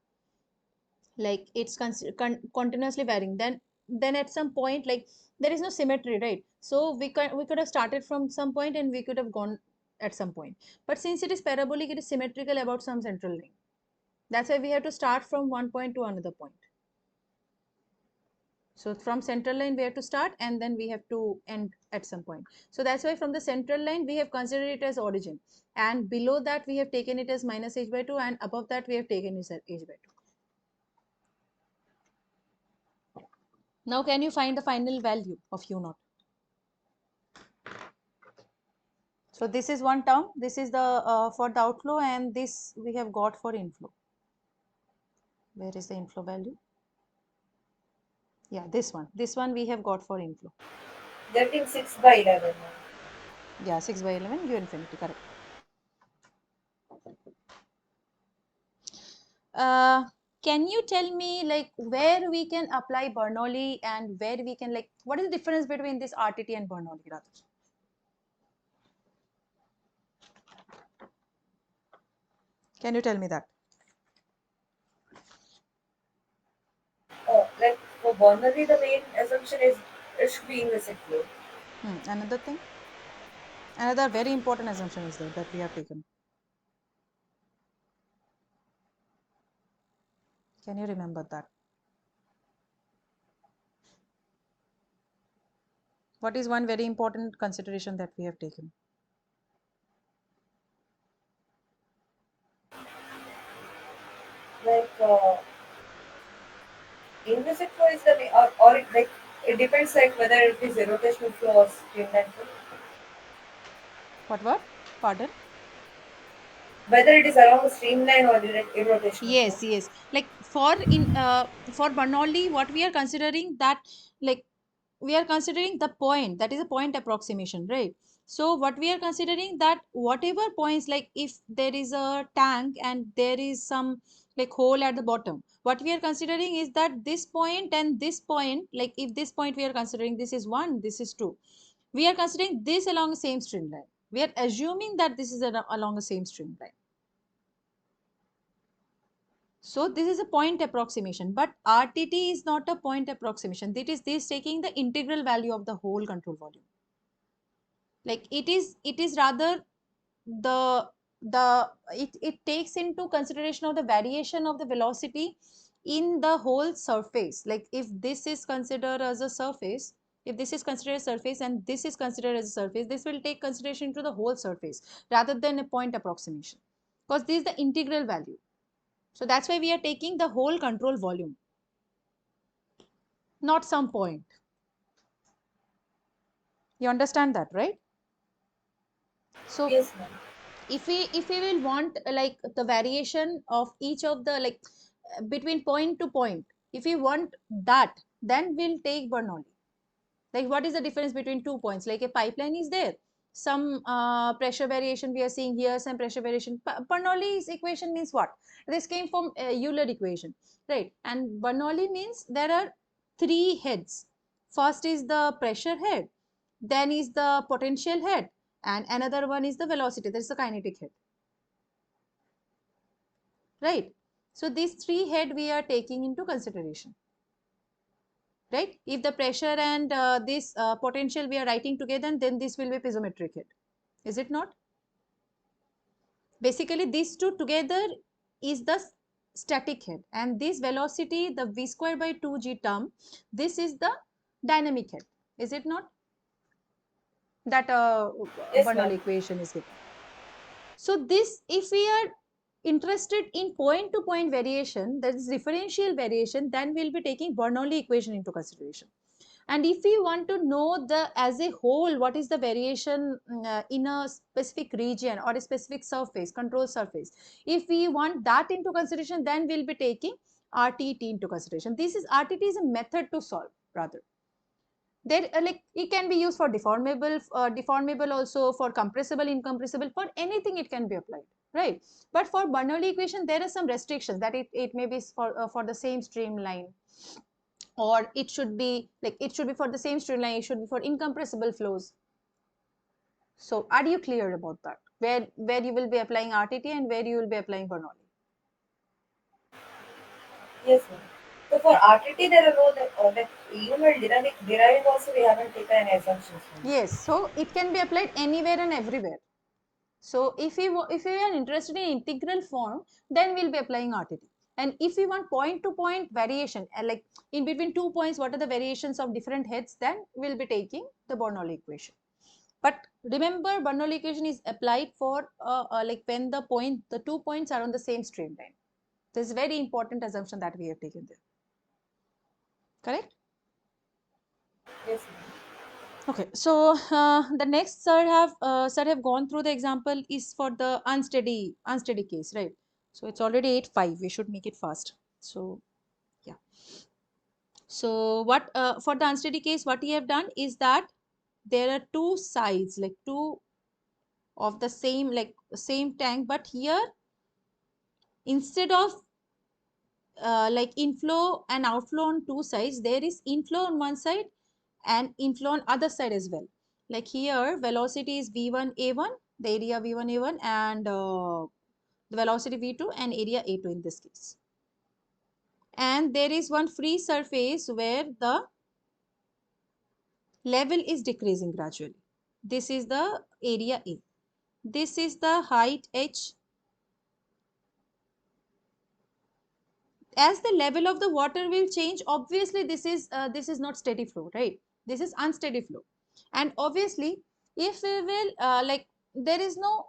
like it's continuously varying, then at some point, like there is no symmetry, right? So we could have started from some point and we could have gone at some point. But since it is parabolic, it is symmetrical about some central line. That's why we have to start from one point to another point. So from central line we have to start and then we have to end at some point. So that's why from the central line we have considered it as origin, and below that we have taken it as minus h by 2, and above that we have taken it as h by 2. Now can you find the final value of u naught? So this is one term, this is the for the outflow, and this we have got for inflow. Where is the inflow value? Yeah, this one we have got for inflow. Getting 6 by 11, ma'am. Yeah, 6 by 11 u infinity, correct. Can you tell me like where we can apply Bernoulli and where we can, like, what is the difference between this RTT and Bernoulli, rather? Can you tell me that? Like for Bernoulli, the main assumption is it should be inviscid flow. Another thing, another very important assumption is there that we have taken. Can you remember that? What is one very important consideration that we have taken? Like inviscid flow is the or it, like it depends like whether it is a rotational flow or streamline flow. What? Pardon? Whether it is along a streamline or irrotational flow. Yes. Like for Bernoulli, what we are considering that, like we are considering the point, that is a point approximation, right? So what we are considering that whatever points, like if there is a tank and there is some like hole at the bottom, what we are considering is that this point and this point, like if this point we are considering this is 1, this is 2, we are considering this along the same streamline. We are assuming that this is along the same streamline. So this is a point approximation, but RTT is not a point approximation. That is this taking the integral value of the whole control volume. Like it is rather it takes into consideration of the variation of the velocity in the whole surface. Like if this is considered as a surface, if this is considered a surface and this is considered as a surface, this will take consideration to the whole surface rather than a point approximation. because this is the integral value. So that's why we are taking the whole control volume, not some point. You understand that, right? So Yes, ma'am. if we will want like the variation of each of the like between point to point, if we want that, then we'll take Bernoulli. Like what is the difference between 2 points? Like a pipeline is there, some pressure variation we are seeing here, some pressure variation. Bernoulli's equation means what? This came from Euler equation, right? And Bernoulli means there are three heads. First is the pressure head, then is the potential head, and another one is the velocity, that is the kinetic head, right? So these three head we are taking into consideration, right? If the pressure and this potential we are writing together, then this will be piezometric head, is it not? Basically these two together is the static head, and this velocity, the v square by 2g term, this is the dynamic head, is it not? That Yes, ma'am. Bernoulli equation is given. So this, if we are interested in point to point variation, that is differential variation, then we'll be taking Bernoulli equation into consideration. And if we want to know the as a whole what is the variation in a specific region or a specific surface, control surface, if we want that into consideration, then we'll be taking RTT into consideration. This is RTT is a method to solve rather. There like it can be used for deformable also, for compressible, incompressible, for anything it can be applied, right? But for Bernoulli equation there are some restrictions that it may be for the same streamline, or it should be like it should be for the same streamline, it should be for incompressible flows. So are you clear about that, where you will be applying RTT and where you will be applying Bernoulli? Yes, ma'am. So for RTT, there are no like even while deriving also we haven't taken any assumptions from it. Yes, so it can be applied anywhere and everywhere. So if we are interested in integral form, then we'll be applying RTT. And if we want point to point variation, like in between 2 points, what are the variations of different heads, then we'll be taking the Bernoulli equation. But remember, Bernoulli equation is applied for like when the 2 points are on the same streamline. This is very important assumption that we have taken there. Correct? Yes, ma'am. Okay, so the next sir have gone through the example is for the unsteady case, right? So it's already 8:05. We should make it fast. So yeah. So what for the unsteady case, what we have done is that there are two sides, like two of the same tank, but here instead of like inflow and outflow on two sides, there is inflow on one side and inflow on other side as well. Like here velocity is v1 a1, the area v1 a1, and the velocity v2 and area a2 in this case. And there is one free surface where the level is decreasing gradually. This is the area a, this is the height h. As the level of the water will change, obviously this is not steady flow, right? This is unsteady flow. And obviously if we will like there is no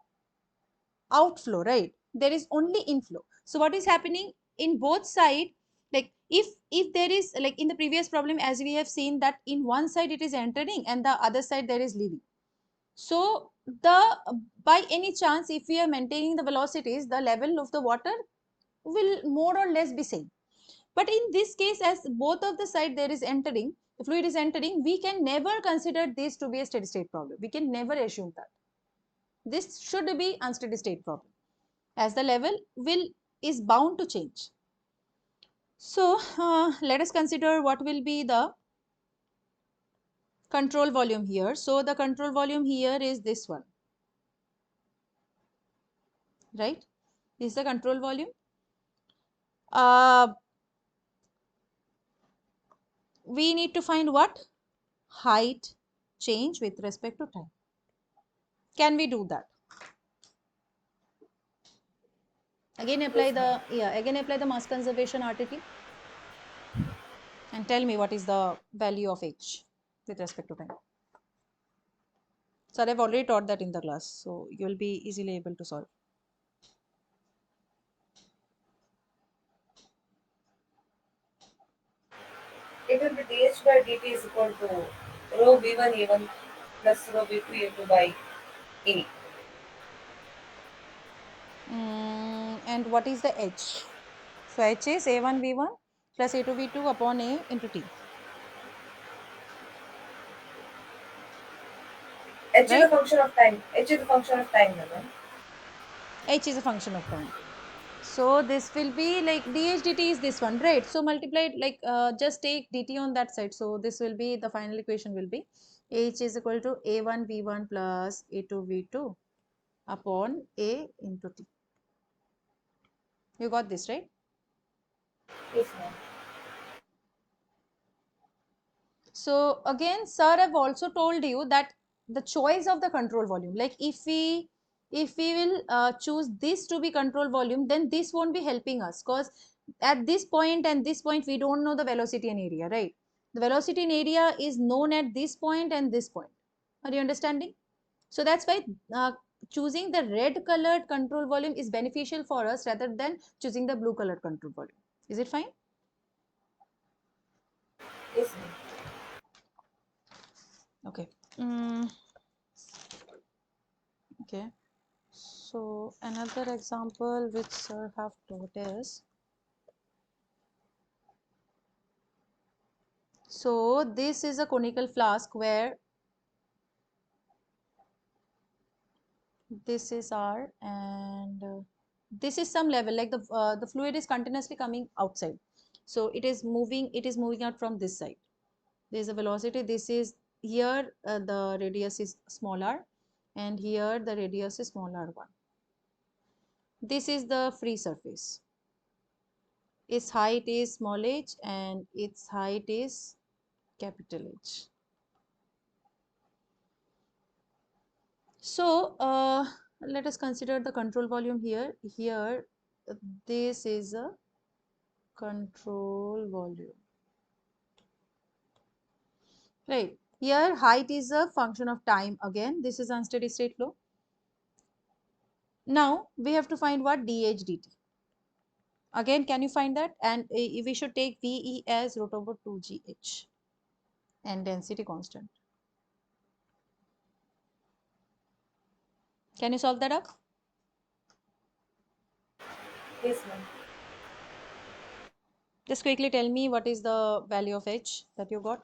outflow, right? There is only inflow. So what is happening in both side, like if there is like in the previous problem, as we have seen that in one side it is entering and the other side there is leaving. So the by any chance if we are maintaining the velocities, the level of the water will more or less be same. But in this case, as both of the side there is entering, the fluid is entering, we can never consider this to be a steady state problem. We can never assume that. This should be unsteady state problem, as the level is bound to change. So let us consider what will be the control volume here. So the control volume here is this one, right? This is the control volume. We need to find what? Height change with respect to time. Can we do that? Again apply Yes, ma'am. the mass conservation RTT and tell me what is the value of h with respect to time. So I've already taught that in the class, so you will be easily able to solve. It will be dH by dt is equal to rho v1 a1 plus rho v2 a2 by a. And what is the H? So H is A1 V1 plus A2 V2 upon A into T, H is a right? function of time. H is a function of time, madam. H is a function of time. So this will be like dH dt is this one, right? So multiplied, like just take dt on that side. So this will be, the final equation will be H is equal to A1 V1 plus A2 V2 upon A into T. You got this, right? Yes, ma'am. So again, sir, I've also told you that the choice of the control volume, like if we will choose this to be control volume, then this won't be helping us, because at this point and this point we don't know the velocity and area, right? The velocity and area is known at this point and this point. Are you understanding? So that's why choosing the red colored control volume is beneficial for us rather than choosing the blue colored control volume. Is it fine? Yes, ma'am. Okay. Mm, okay. So another example which sir have taught is, so this is a conical flask where this is R and this is some level, like the fluid is continuously coming outside. So it is moving out from this side. There is a velocity. This is here, the radius is small r, and here the radius is small r1. This is the free surface. Its height is small h and its height is capital H. So let us consider the control volume here. Here, this is a control volume, right? Here, height is a function of time. Again, this is unsteady state flow. Now we have to find what dH dt. Again, can you find that? And we should take VE as root over 2GH and density constant. Can you solve that up? Yes, ma'am. Just quickly tell me what is the value of H that you got.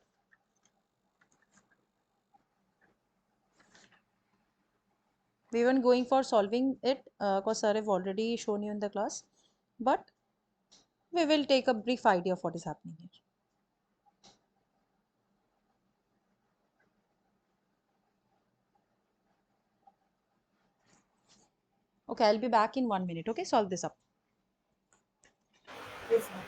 We weren't going for solving it because sir have already shown you in the class, but we will take a brief idea of what is happening here. Okay, I'll be back in 1 minute. Okay, solve this up. Yes, ma'am.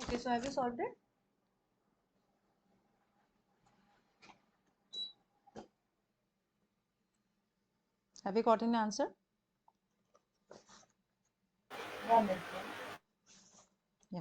Okay, so have you solved it? Have you got an answer? 1 minute. Yeah.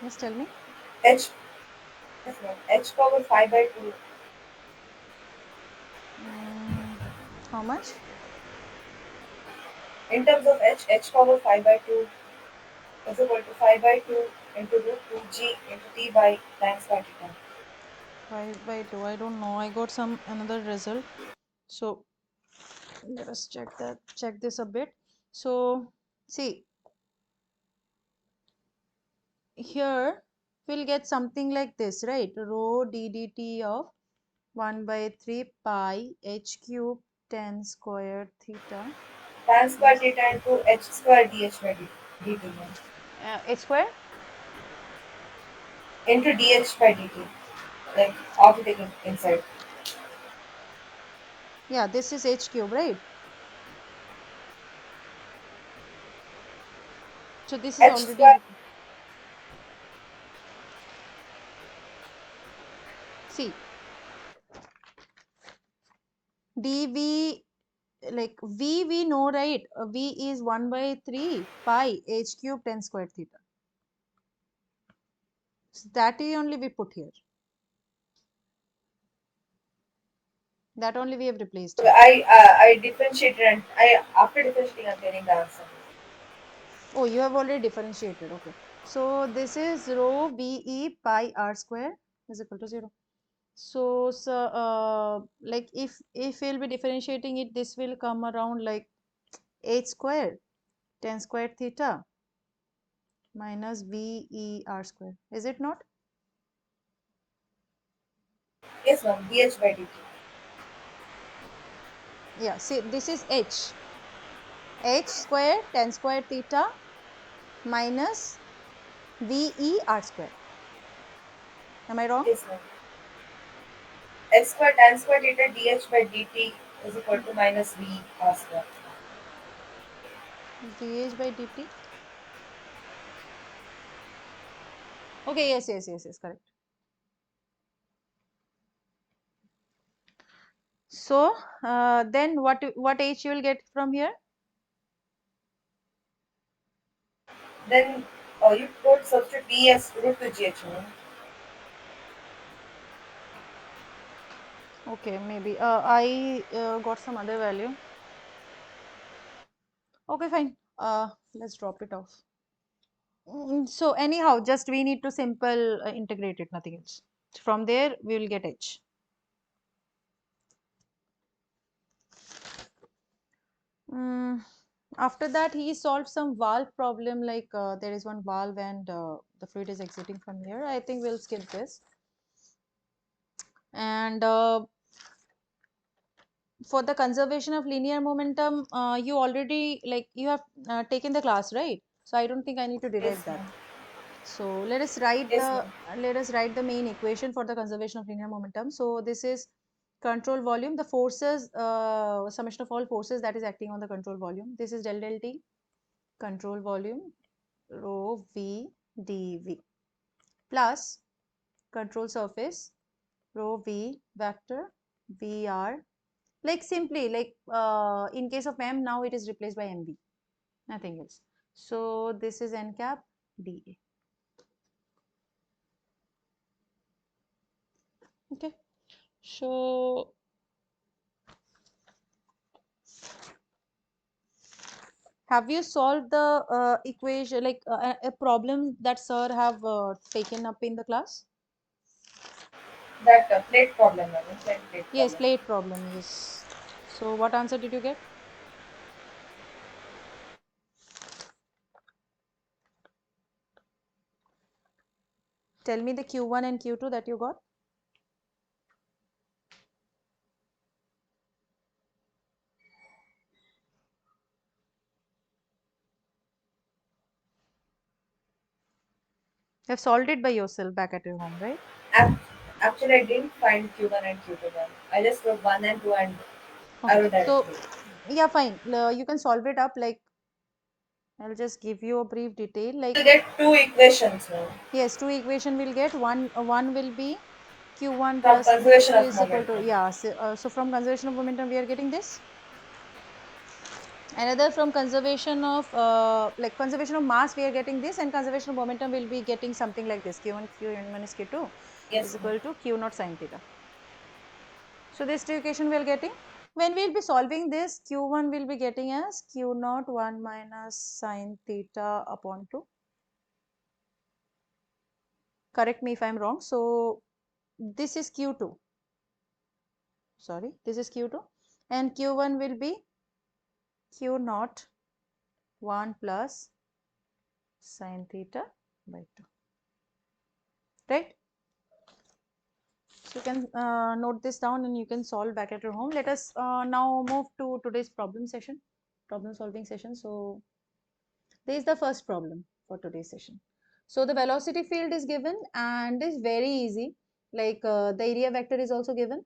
Yes, tell me. H, yes, ma'am. H power 5 by 2. Mm, how much? In terms of H power 5 by 2 is equal to 5 by 2 into root 2 g into t by times by theta. 5 by 2. I don't know. I got some another result. So let us check this a bit. So see, here we'll get something like this, right? Rho d dt of 1 by 3 pi h cube tan square theta Times by is theta into h square dh by dt. Ma'am. h square. Into dh by dt. Like after taking inside. Yeah, this is h cube, right? So this is H square. already, see, dv, like v we know, right? V is 1 by 3 pi h cube tan square theta. So that is only we put here. That only we have replaced here. I differentiated and I after differentiating I'm getting the answer. Oh, you have already differentiated. Okay. So this is rho VE pi r square is equal to 0. So like if we'll be differentiating it, this will come around like h square tan square theta minus VE r square. Is it not? Yes, ma'am. dh by dt. Yeah. See, this is h square tan square theta minus VE r square. Am I wrong? Yes, ma'am. H square tan square theta dh by dt is equal to minus v r square. dH by dt. Okay. Yes. Yes. Yes. Yes. Correct. So then what h you will get from here? Then you put substitute v as root 2 gh. Ma'am. Okay, maybe I got some other value. Okay, fine. Let's drop it off. So anyhow, just we need to simple integrate it, nothing else. From there we will get h. Mm, After that he solved some valve problem, like there is one valve and the fluid is exiting from here. I think we'll skip this. And for the conservation of linear momentum, you already, like, you have taken the class, right? So I don't think I need to Yes, derive that. ma'am. So let us write Yes, ma'am. the main equation for the conservation of linear momentum. So this is control volume, the forces, summation of all forces that is acting on the control volume. This is del T, control volume, rho v dv, plus control surface, rho v vector vr. Like simply, like in case of m, now it is replaced by mv, nothing else. So this is n cap dA. Okay. So have you solved the equation, like a problem that sir have taken up in the class? That plate problem, ma'am. Inclined plate Yes, problem. plate problem. Yes. So what answer did you get? Tell me the Q1 and Q2 that you got. You have solved it by yourself back at your home, right? Ac- Actually, I didn't find Q1 and Q2, ma'am. I just wrote 1 and 2 and I Okay. wrote So directly. yeah, fine. You can solve it up. Like, I'll just give you a brief detail. Like, We'll get two equations, ma'am. yes, two equation will get one will be q1 From plus conservation q2 of is equal to, momentum. yeah. So from conservation of momentum we are getting this. Another from conservation of like conservation of mass, we are getting this, and conservation of momentum will be getting something like this: q1 q1 minus q2 Yes, is ma'am. equal to q naught sine theta. So this two equation we are getting. When we will be solving this, q1 will be getting as q naught 1 minus sine theta upon 2. Correct me if I am wrong. So this is q2. Sorry, this is q2, and q1 will be q naught 1 plus sine theta by 2. Right? So you can note this down and you can solve back at your home. Let us now move to today's problem session, problem solving session. So this is the first problem for today's session. So the velocity field is given and is very easy. Like the area vector is also given,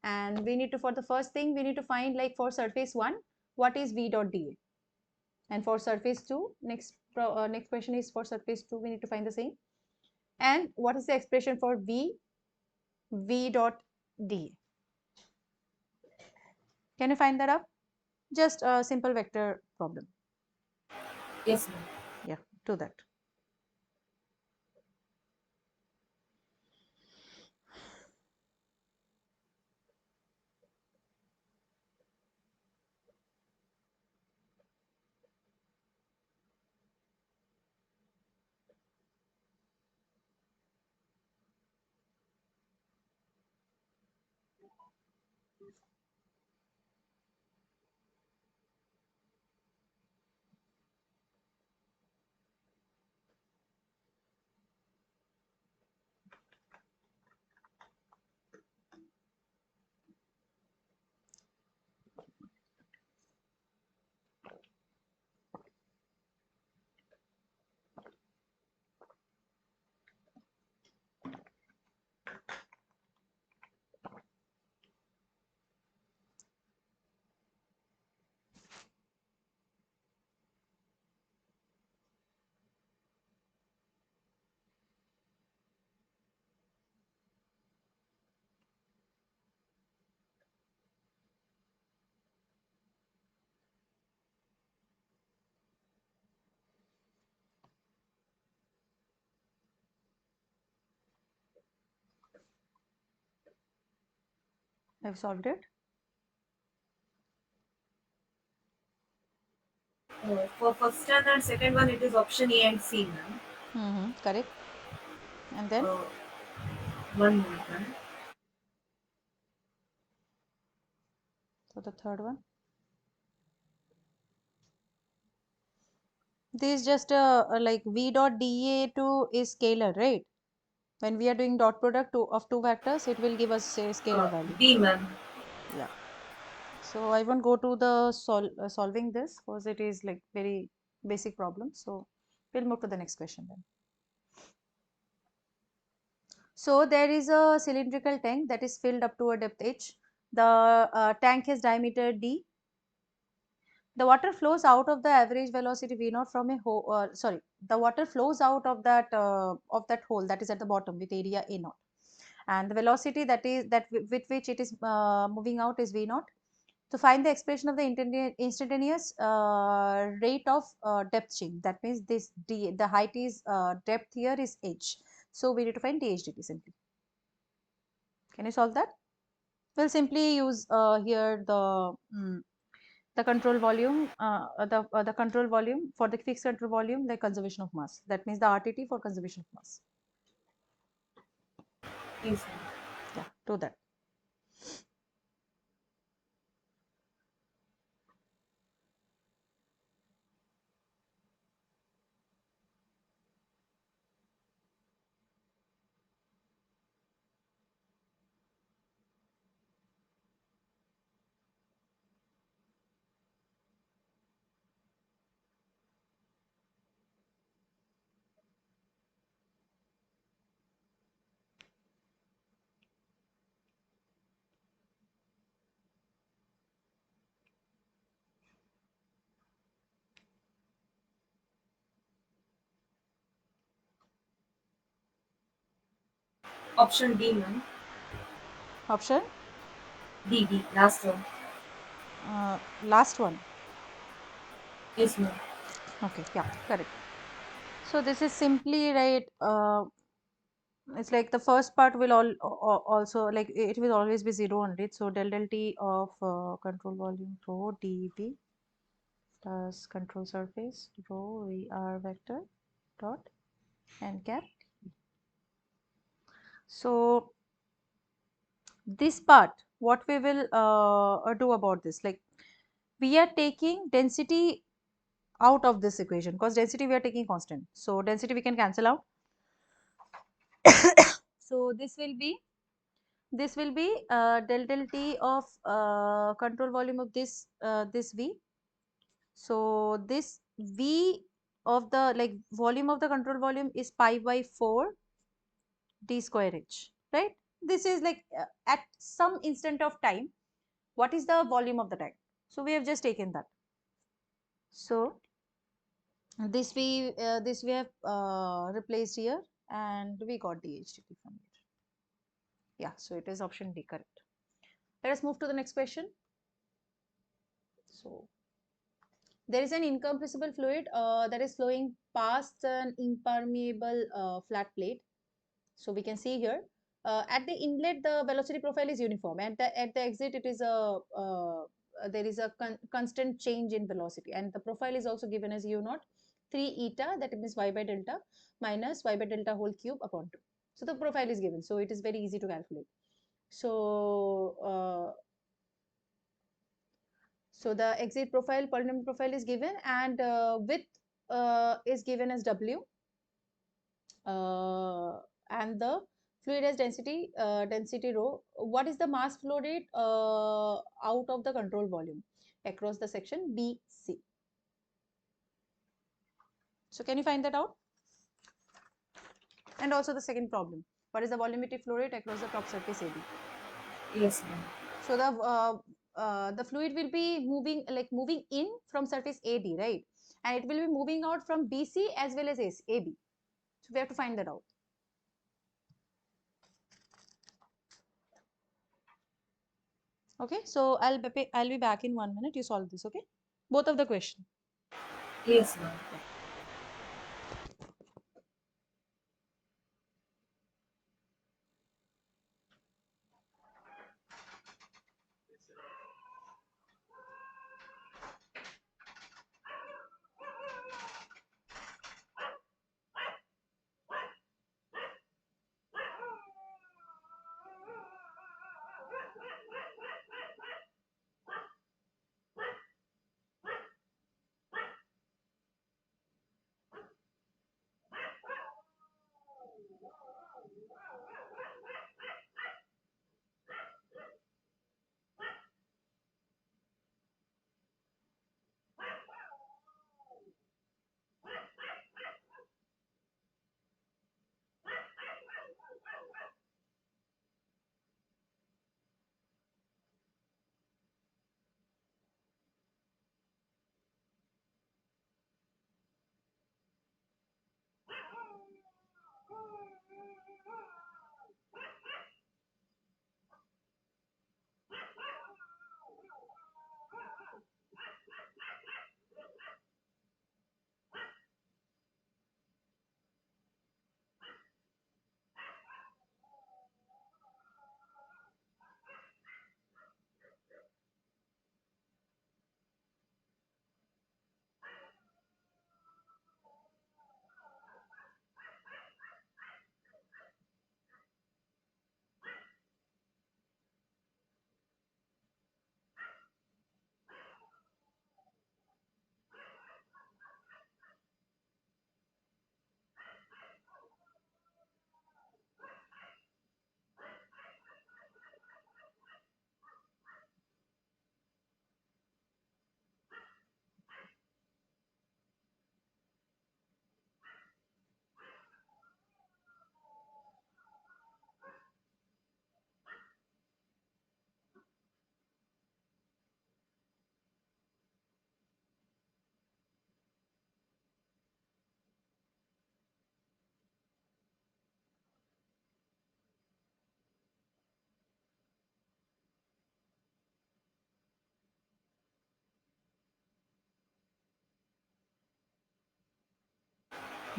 and we need to, for the first thing, we need to find, like, for surface 1, what is v dot dA, and for surface 2, next question is for surface 2, we need to find the same, and what is the expression for v dot dA. Can you find that up? Just a simple vector problem. Yes, ma'am. Yeah, do that. Have you solved it? For first and second one, it is option A and C, ma'am. Correct. And then Uh, One moment, ma'am. for the third one, this is just a like v dot dA2 is scalar, right? When we are doing dot product of two vectors, it will give us a scalar value. D, ma'am. Yeah. So I won't go to the solving this because it is like very basic problem. So we'll move to the next question then. So there is a cylindrical tank that is filled up to a depth h. The tank has diameter d. The water flows out of the average velocity v naught from a hole. The water flows out of that hole that is at the bottom with area a naught, and the velocity with which it is moving out is v naught. To find the expression of the instantaneous rate of depth change, that means this d, the height is depth here is h. So we need to find dh dt simply. Can you solve that? We'll simply use here the control volume, the control volume for the fixed control volume, like conservation of mass. That means the RTT for conservation of mass. Yes, ma'am. Yeah, do that. Option D, ma'am. Option D, last one. last one. Yes, ma'am. Okay, yeah, correct. So this is simply right. It's like the first part will also like it will always be zero only. So del T of control volume rho dV plus control surface rho VR vector dot n cap. So this part, what we will do about this, like we are taking density out of this equation because density we are taking constant. So density we can cancel out. So this will be del T of control volume of this V. So this V of the like volume of the control volume is pi by 4 d square h, right? This is like at some instant of time, what is the volume of the tank? So we have just taken that. So this we have replaced here, and we got dHdt from here. Yeah, so it is option D, correct. Let us move to the next question. So there is an incompressible fluid that is flowing past an impermeable flat plate. So we can see here at the inlet the velocity profile is uniform, and at the exit it is there is a constant change in velocity, and the profile is also given as u naught 3 eta, that means y by delta minus y by delta whole cube upon 2. So the profile is given, so it is very easy to calculate. So so the exit profile, polynomial profile is given, and width is given as w, and the fluid has density rho. What is the mass flow rate out of the control volume across the section BC? So can you find that out? And also the second problem, what is the volumetric flow rate across the top surface AB? Yes, ma'am. So the fluid will be moving in from surface AD, right? And it will be moving out from BC as well as AB. So we have to find that out. Okay, so I'll be back in 1 minute. You solve this, okay? Both of the question. Yes, ma'am. Yeah.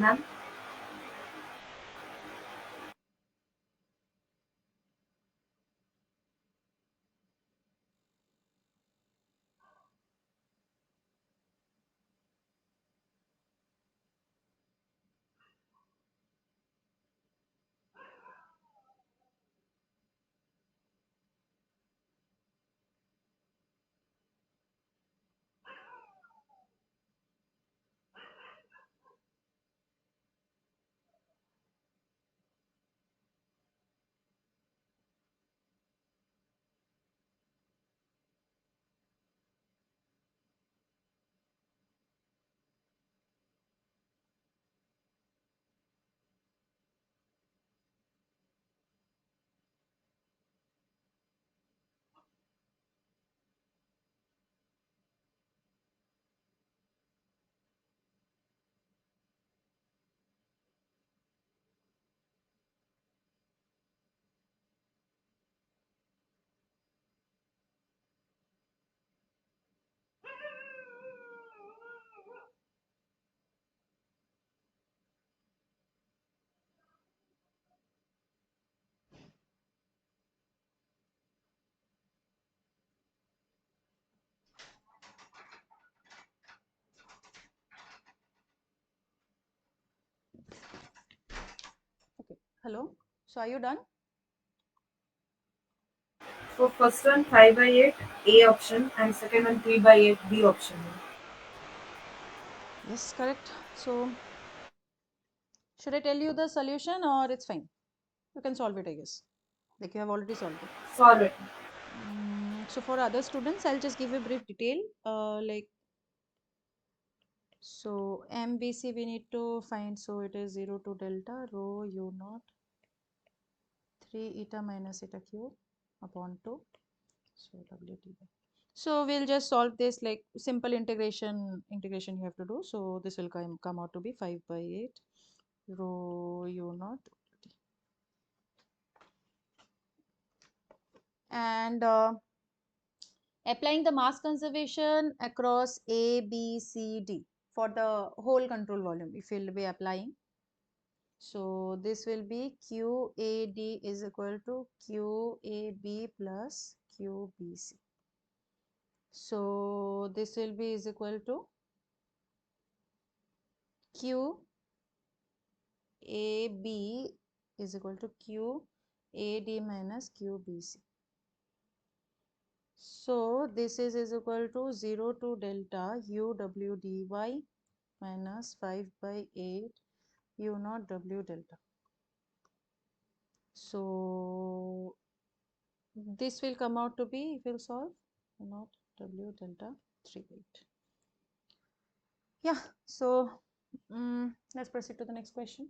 Ma'am? Okay. Hello. So are you done? So first one 5 by 8 A option and second one 3 by 8 B option. Yes, correct. So should I tell you the solution or it's fine? You can solve it, I guess. Like you have already solved it. Solve it. So for other students, I'll just give a brief detail. So MBC we need to find. So it is 0 to delta rho u naught 3 eta minus eta cube upon 2. So WT. So we'll just solve this like simple integration you have to do. So this will come out to be 5 by 8 rho u naught and applying the mass conservation across A, B, C, D for the whole control volume if we'll be applying. So this will be QAD is equal to QAB plus QBC. So this will be is equal to QAB is equal to QAD minus QBC. So this is equal to 0 to delta UW dy minus 5 by 8 u naught W delta. So this will come out to be, if we'll solve, u naught W delta 3 by 8. Yeah, so let's proceed to the next question.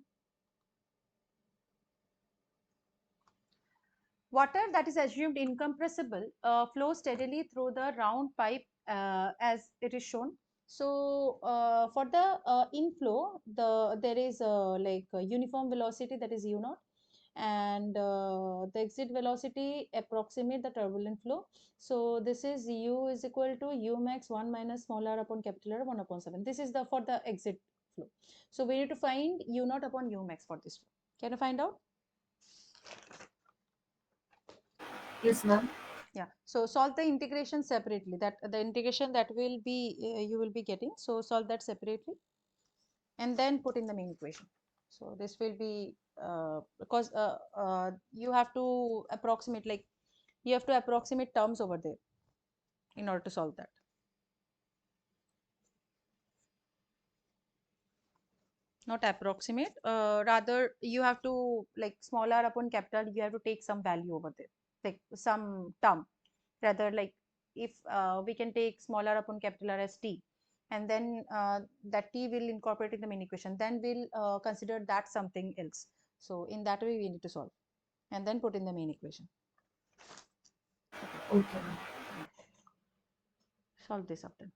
Water that is assumed incompressible flows steadily through the round pipe as it is shown. So for the inflow, there is like a uniform velocity that is u naught, and the exit velocity approximate the turbulent flow. So this is u is equal to u max 1 minus small r upon capital R 1 upon 7. This is the for the exit flow. So we need to find u naught upon u max for this flow. Can you find out? Yes, ma'am. Yeah, so solve the integration separately, that the integration that will be you will be getting. So solve that separately and then put in the main equation. So this will be because you have to approximate, like you have to approximate terms over there in order to solve that. Not approximate, rather you have to, like small r upon capital, you have to take some value over there, like some term. Rather, like if we can take small r upon capital R as t, and then that t will incorporate in the main equation, then we'll consider that something else. So in that way we need to solve and then put in the main equation. Okay, Okay, ma'am. solve this up then.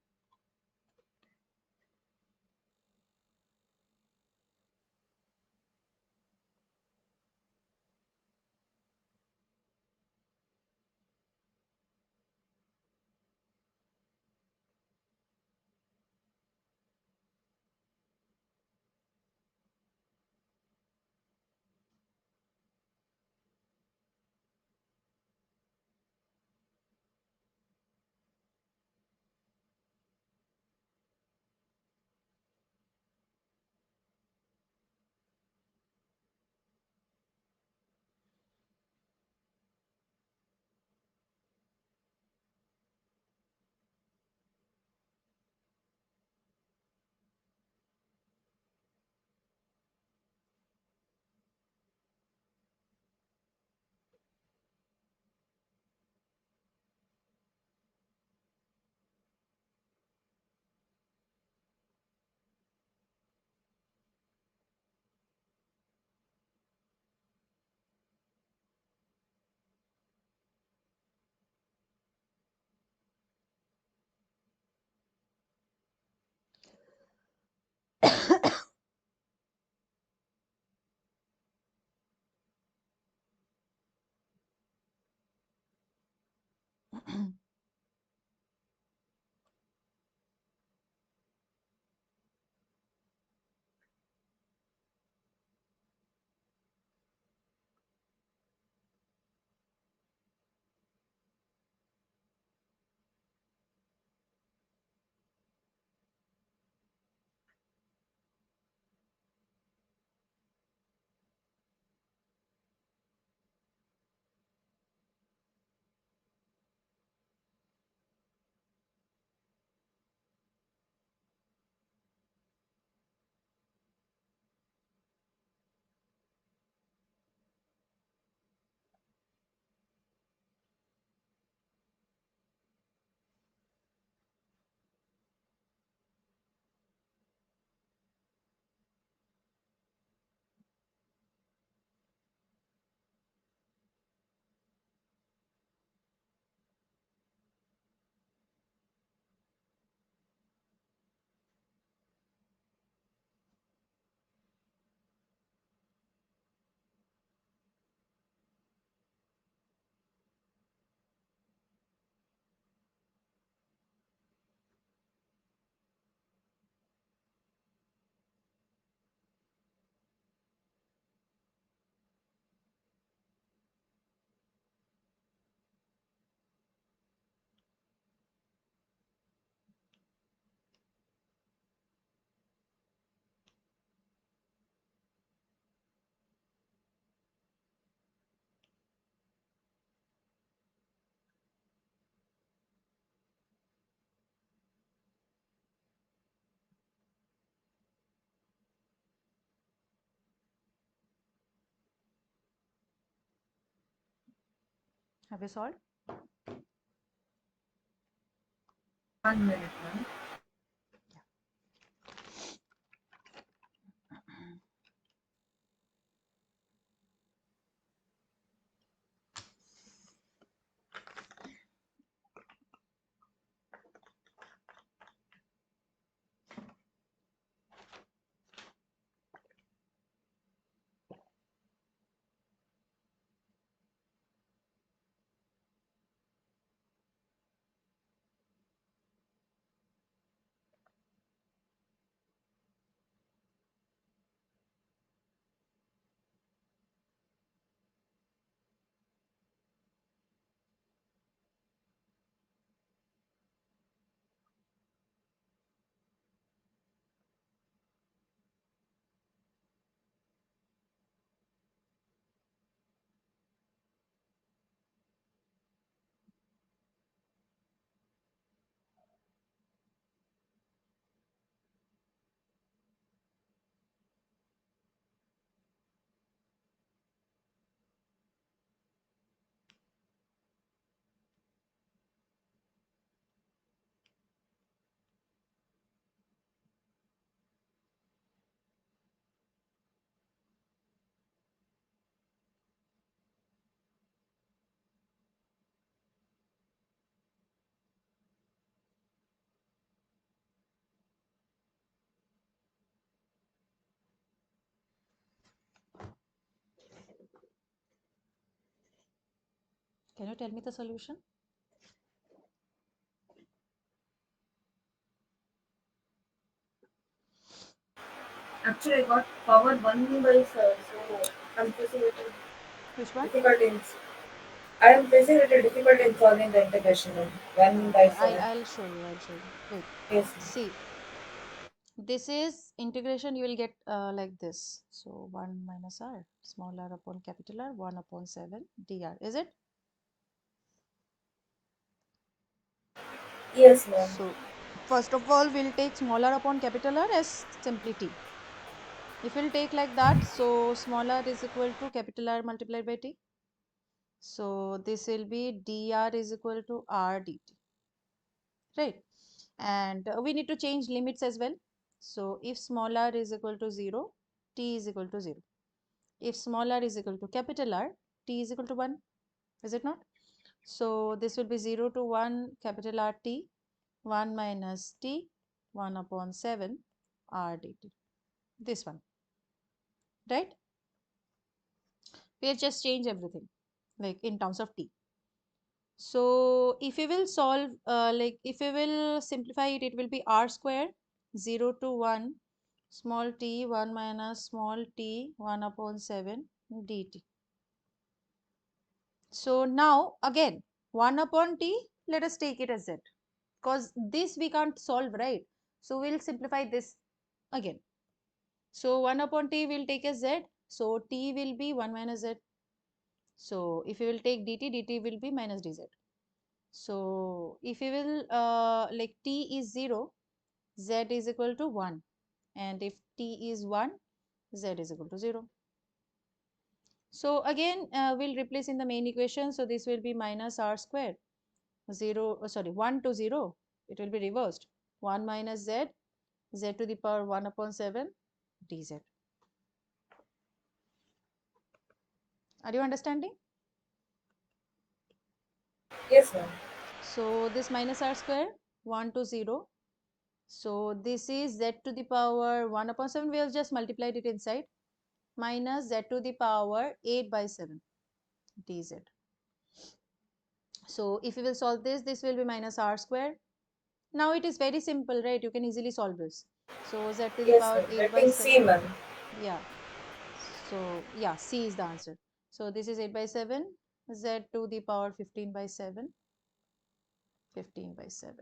Have you solved? 1 minute, ma'am. Can you tell me the solution? Actually, I got power 1 by 7, so I'm facing a little Which one? difficult in. I am facing a little difficult in solving the integration of 1 by I'll 7. I'll show you. I'll show you. Wait. Yes, See, this is integration. You will get like this. So 1 minus r, small r upon capital R, 1 upon 7 dr. Is it? yes, ma'am. So first of all, we'll take small r upon capital R as simply t. If we'll take like that, so small r is equal to capital R multiplied by t. So this will be dr is equal to r dt, right? And we need to change limits as well. So if small r is equal to 0, t is equal to 0. If small r is equal to capital R, t is equal to 1. Is it not? So this will be 0 to 1 capital R t, 1 minus t, 1 upon 7 r dt. This one, right? We have just changed everything like in terms of t. So if we will solve, like if we will simplify it, it will be r square 0 to 1 small t 1 minus small t 1 upon 7 dt. So now again 1 upon t, let us take it as z, because this we can't solve, right? So we'll simplify this again. So 1 upon t will take as z, so t will be 1 minus z. So if you will take dt, dt will be minus dz. So if you will like t is 0, z is equal to 1, and if t is 1, z is equal to 0. So again we'll replace in the main equation. So this will be minus r square 0, sorry, 1 to 0, it will be reversed, 1 minus z, z to the power 1 upon 7 dz. Are you understanding? Yes, ma'am. So this minus r square 1 to 0. So this is z to the power 1 upon 7. We have just multiplied it inside, minus z to the power 8 by 7 dz. So if we will solve this, this will be minus r square. Now it is very simple, right? You can easily solve this. So z to the Yes, power ma'am. 8 Let by me see, 7. ma'am. Yeah. So yeah, C is the answer. So this is 8 by 7, z to the power 15 by 7, 15 by 7,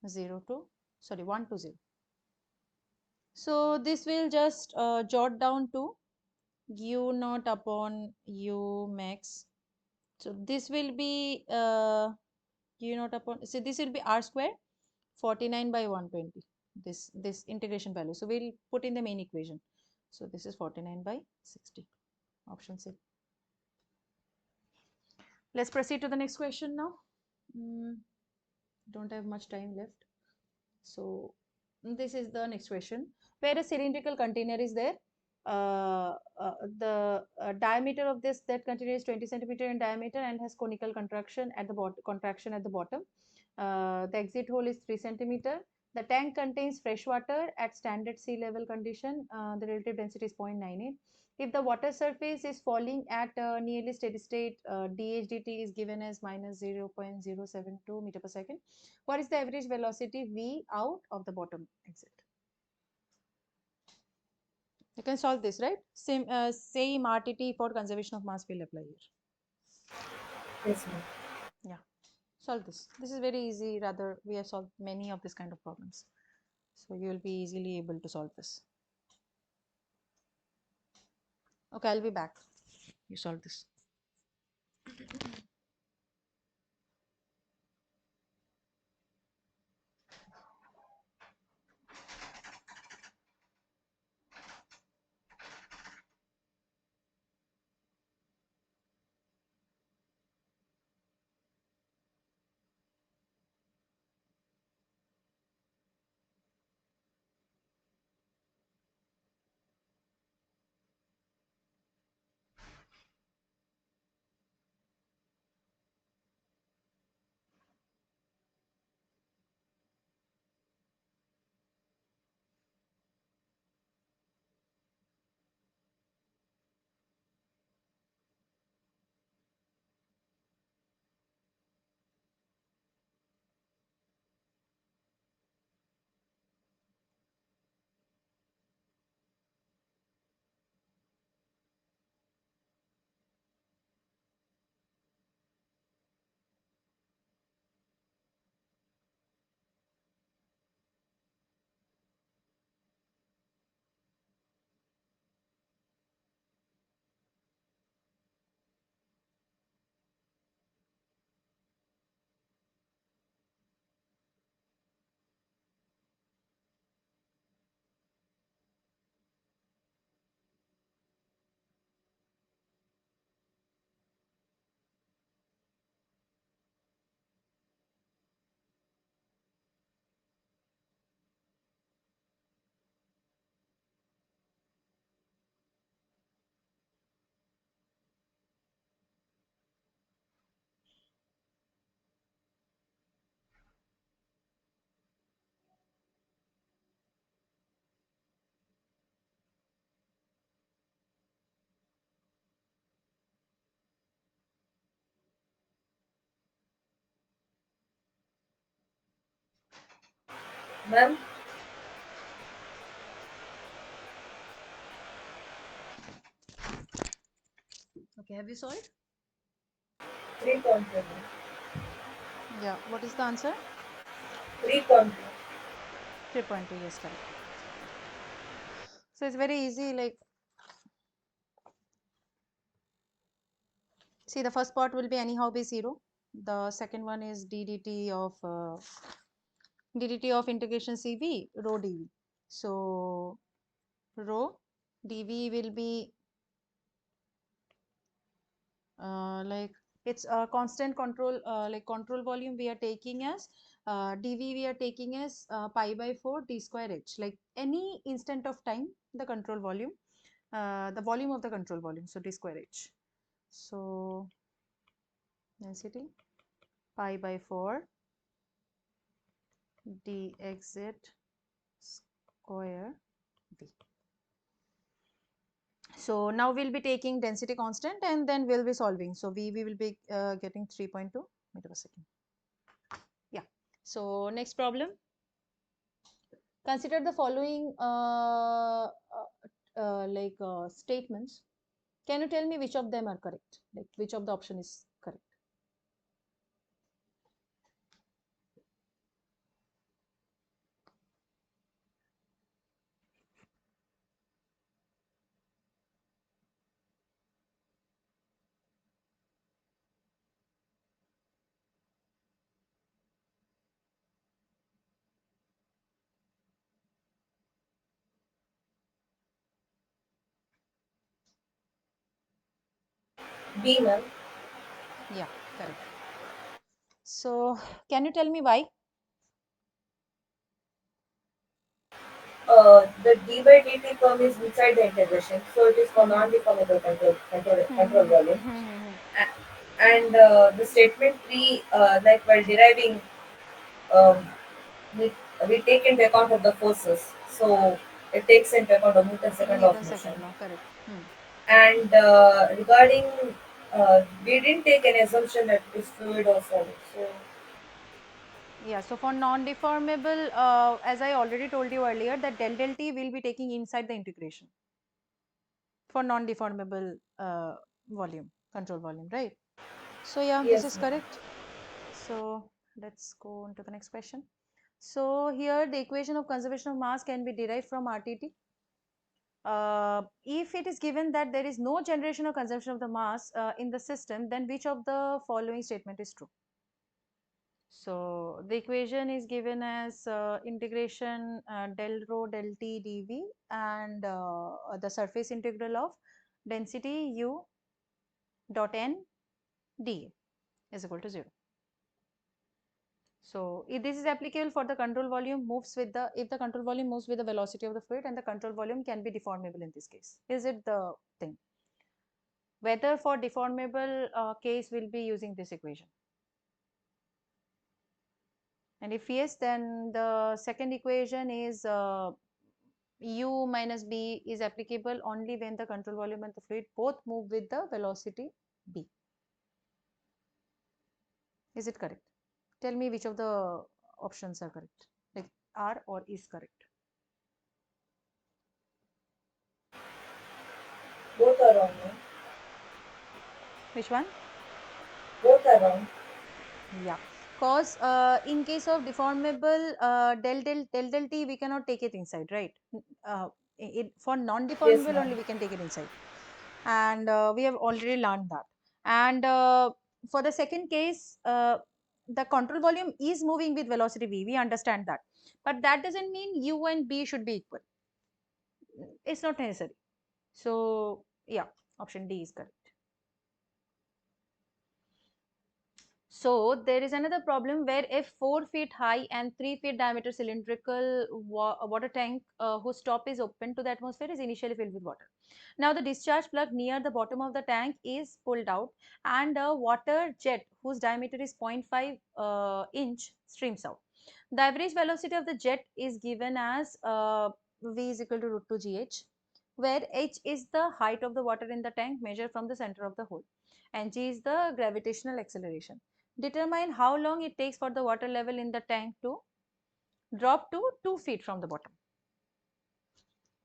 0 to, sorry, 1 to 0. So this will just jot down to u naught upon u max. So this will be u naught upon, so this will be r square 49 by 120. This integration value. So we'll put in the main equation. So this is 49 by 60. Option C. Let's proceed to the next question now. Don't have much time left. So this is the next question. Where a cylindrical container is there, the diameter of that container is 20 centimeter in diameter and has conical contraction at the bottom. The exit hole is 3 centimeter. The tank contains fresh water at standard sea level condition. The relative density is 0.98. If the water surface is falling at nearly steady state, dHdt is given as minus 0.072 meter per second. What is the average velocity V out of the bottom exit? You can solve this, right? Same RTT for conservation of mass will apply here. Yes, ma'am. Yeah, solve this. This is very easy. Rather, we have solved many of this kind of problems. So you will be easily able to solve this. Okay, I'll be back. You solve this. Ma'am, Okay, have you solved? 3.2. Yeah, what is the answer? 3.2. 3.2, yes, correct. So it's very easy, like, see the first part will be anyhow be 0. The second one is ddt of integration CV rho dv. So rho dv will be like it's a constant control, like control volume we are taking as dv we are taking as pi by 4 d square h, like any instant of time the control volume, the volume of the control volume, so d square h. So density pi by 4 d exit square v. So now we'll be taking density constant and then we'll be solving. So we will be getting 3.2 meter per second. Yeah. So next problem. Consider the following statements. Can you tell me which of them are correct? Like which of the option is correct? B, ma'am. Yeah, correct. So, can you tell me why? The d by dt term is inside the integration, so it is for Mm-hmm. non-deformable control volume. Mm-hmm. And the statement 3, like while deriving, um, we, we take into account of the forces. So it takes into account of Newton's second law of Newton's motion. second law, correct. Hmm. And regarding, we didn't take an assumption that it is fluid or solid. So Yeah, so for non-deformable, as I already told you earlier, that del T will be taking inside the integration for non-deformable volume, control volume, right? So yeah, this yes, is ma'am. correct. So let's go on to the next question. So here the equation of conservation of mass can be derived from RTT. If it is given that there is no generation or consumption of the mass in the system, then which of the following statement is true? So the equation is given as integration del rho del t dv and the surface integral of density u dot n dA is equal to 0. So if this is applicable for the control volume moves with the, if the control volume moves with the velocity of the fluid, and the control volume can be deformable in this case. Is it the thing? Whether for deformable case will be using this equation. And if yes, then the second equation is u minus b is applicable only when the control volume and the fluid both move with the velocity b. Is it correct? Tell me which of the options are correct, like are or is correct. Both are wrong. No? Which one? Both are wrong. Yeah, cause in case of deformable del t we cannot take it inside, right? It for Yes, non-deformable ma'am. only we can take it inside, and we have already learned that. And for the second case, the control volume is moving with velocity v. We understand that, but that doesn't mean u and b should be equal. It's not necessary. So yeah, option D is correct. So there is another problem where a 4 feet high and 3 feet diameter cylindrical water tank whose top is open to the atmosphere is initially filled with water. Now the discharge plug near the bottom of the tank is pulled out and a water jet whose diameter is 0.5 inch streams out. The average velocity of the jet is given as v is equal to root 2 gh, where h is the height of the water in the tank measured from the center of the hole and g is the gravitational acceleration. Determine how long it takes for the water level in the tank to drop to 2 feet from the bottom.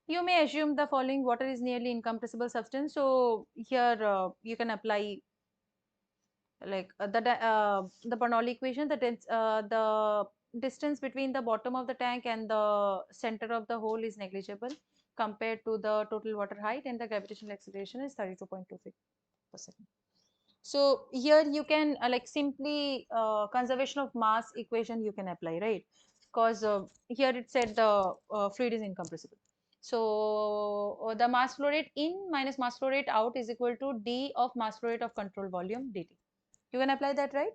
You may assume the following: water is nearly incompressible substance. So here you can apply like the Bernoulli equation. The distance between the bottom of the tank and the center of the hole is negligible compared to the total water height, and the gravitational acceleration is 32.2 feet per second. So here you can like simply conservation of mass equation you can apply, right? Because here it said the fluid is incompressible. So the mass flow rate in minus mass flow rate out is equal to d of mass flow rate of control volume dt. You can apply that, right?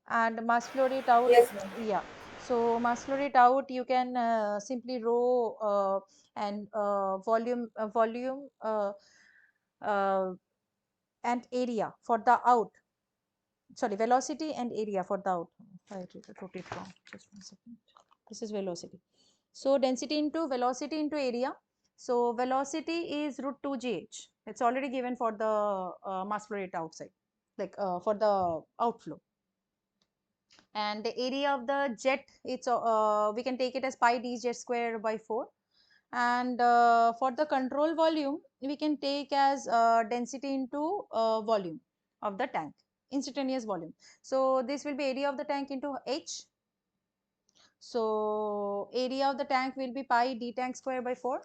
And mass flow rate out, Yes, ma'am. yeah. So mass flow rate out you can simply rho and uh, and area for the out, sorry, velocity and area for the out. I wrote it wrong, just 1 second. This is velocity. So density into velocity into area. So velocity is root 2 gh. It's already given for the mass flow rate outside, like for the outflow. And the area of the jet, it's we can take it as pi d jet square by 4. And for the control volume we can take as density into volume of the tank, instantaneous volume. So this will be area of the tank into h. So area of the tank will be pi d tank square by 4.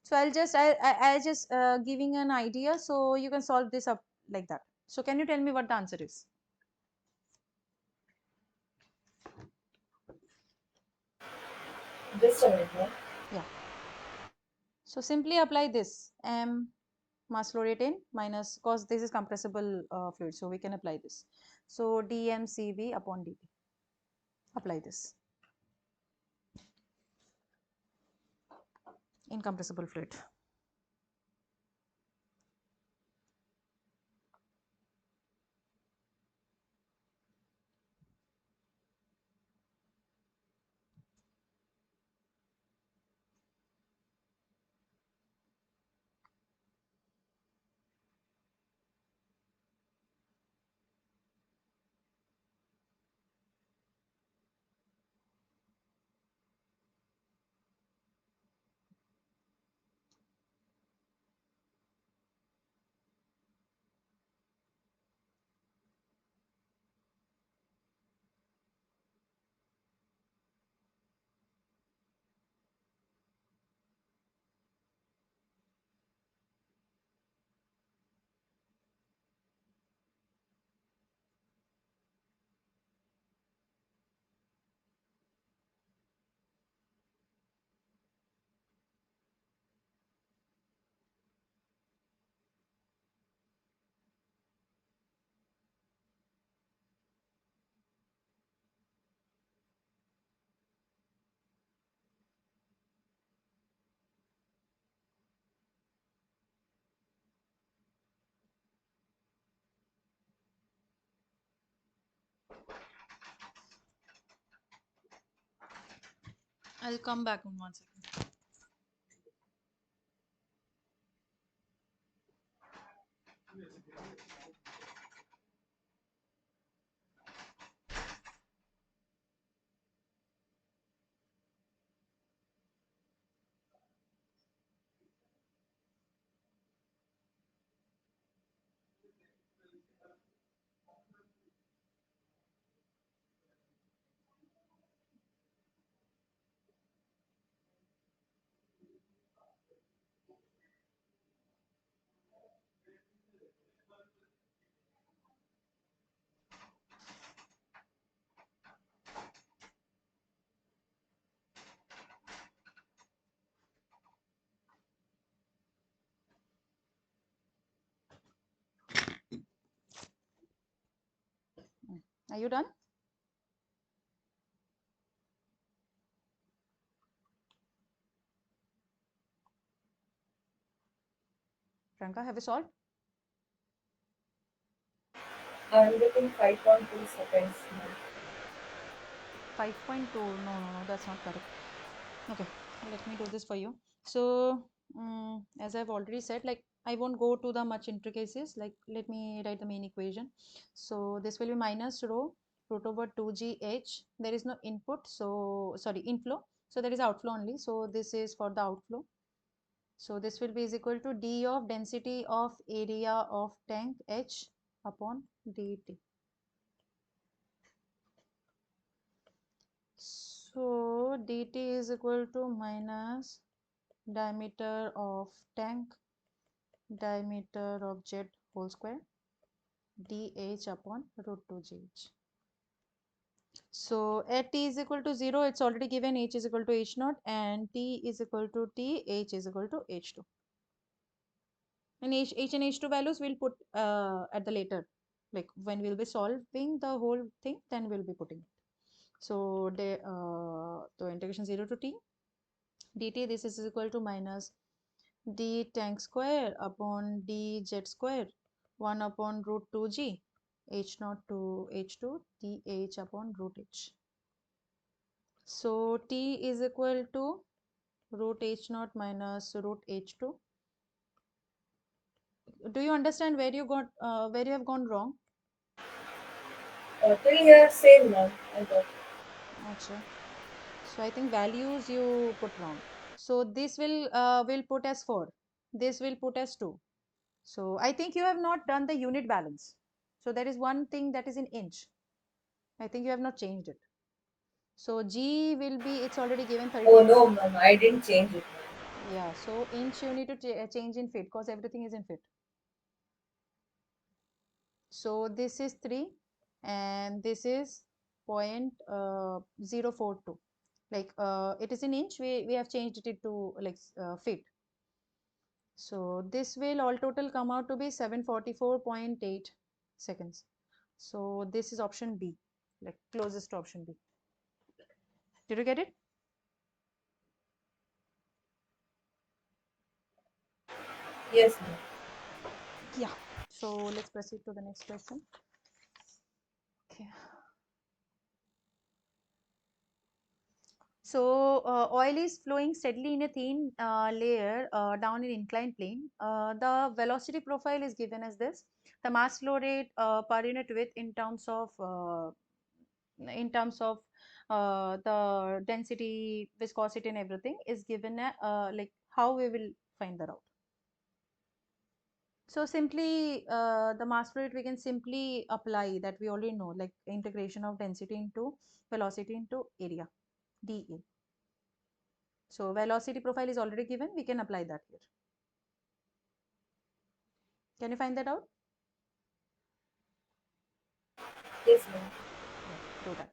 So I'll just giving an idea, so you can solve this up like that. So can you tell me what the answer is? Just a minute, ma'am. Yeah, so simply apply this m mass flow rate in minus, because this is compressible fluid, so we can apply this. So dmcv upon dt, apply this in compressible fluid. I'll come back in 1 second. Are you done? Priyanka, have you solved? I'm getting 5.2 seconds now. 5.2, no, that's not correct. Okay, let me do this for you. So as I've already said, like I won't go to the much intricacies, like let me write the main equation. So this will be minus rho root over 2gh. There is no input, so sorry, inflow, so there is outflow only, so this is for the outflow. So this will be is equal to d of density of area of tank h upon dt. So dt is equal to minus diameter of tank, diameter of jet whole square, dh upon root 2gh. So at t is equal to 0, it's already given h is equal to h naught, and t is equal to t, h is equal to h2. And h and h2 values we'll put at the later, like when we'll be solving the whole thing, then we'll be putting it. So the integration 0 to t dt, this is equal to minus d tank square upon d jet square 1 upon root 2g h naught to h2 dh upon root h. So t is equal to root h naught minus root h2. Do you understand where you got where you have gone wrong? Till here, same now. I got. Achha. So I think values you put wrong. So this will put as 4. This will put as 2. So I think you have not done the unit balance. So there is one thing that is in inch. I think you have not changed it. So G will be, it's already given Oh 32. no, ma'am, I didn't change it. Yeah, so inch you need to change in feet because everything is in feet. So this is 3 and this is 0.042. Like it is in inch, we have changed it to like feet. So this will all total come out to be 744.8 seconds. So this is option B, like closest to option B. Did you get it? Yes, ma'am. Yeah. So let's proceed to the next question. Okay. So oil is flowing steadily in a thin layer down an inclined plane. The velocity profile is given as this. The mass flow rate per unit width in terms of the density, viscosity, and everything is given like how we will find the route. So simply the mass flow rate we can simply apply that we already know, like integration of density into velocity into area, dA. So velocity profile is already given, we can apply that here. Can you find that out? Yes, ma'am. Yeah, do that.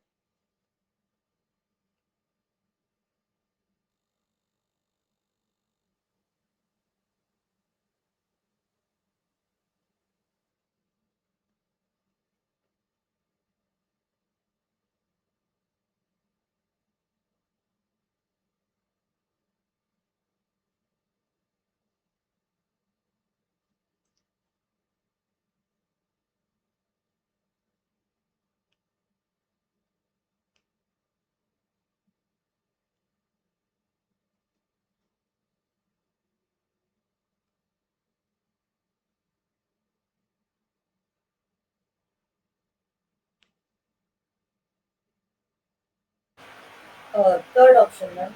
Third option, ma'am.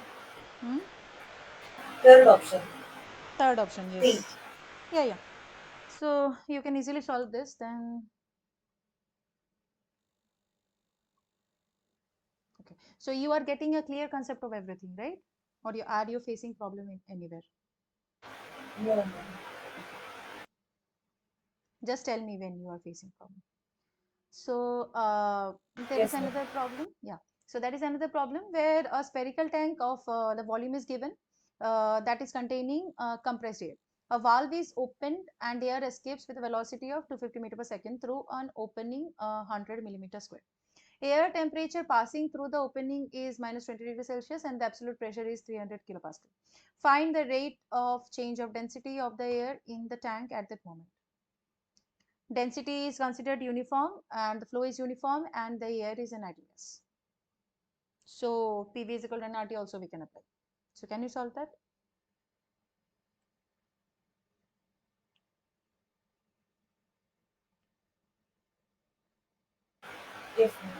Hmm? Third option. Third option, C. yes. Yeah, yeah. So you can easily solve this then. Okay. So you are getting a clear concept of everything, right? Or are you facing problem in anywhere? No, ma'am. Okay. Just tell me when you are facing problem. So there is Yes, ma'am. another problem. Yeah. So that is another problem where a spherical tank of the volume is given that is containing compressed air. A valve is opened and air escapes with a velocity of 250 meter per second through an opening 100 millimeter square. Air temperature passing through the opening is minus 20 degrees Celsius and the absolute pressure is 300 kilopascal. Find the rate of change of density of the air in the tank at that moment. Density is considered uniform and the flow is uniform and the air is an ideal gas. So PV is equal to nRT also we can apply. So can you solve that? Yes, ma'am.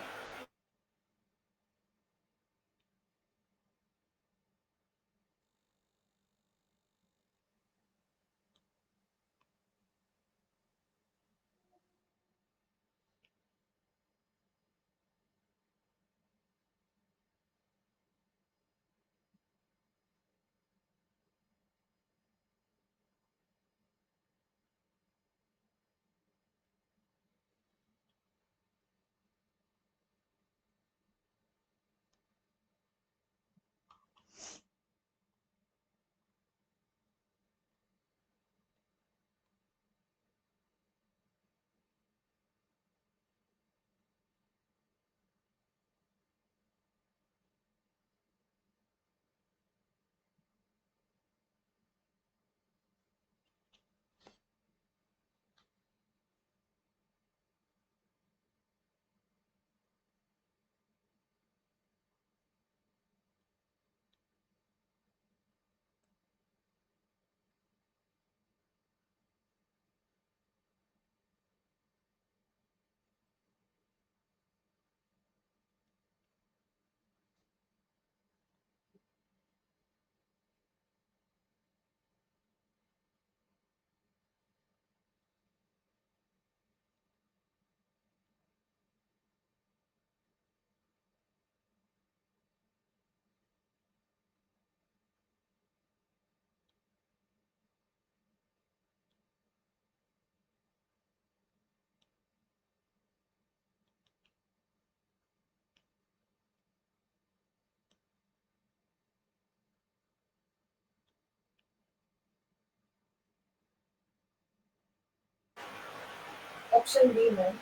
Option B, ma'am.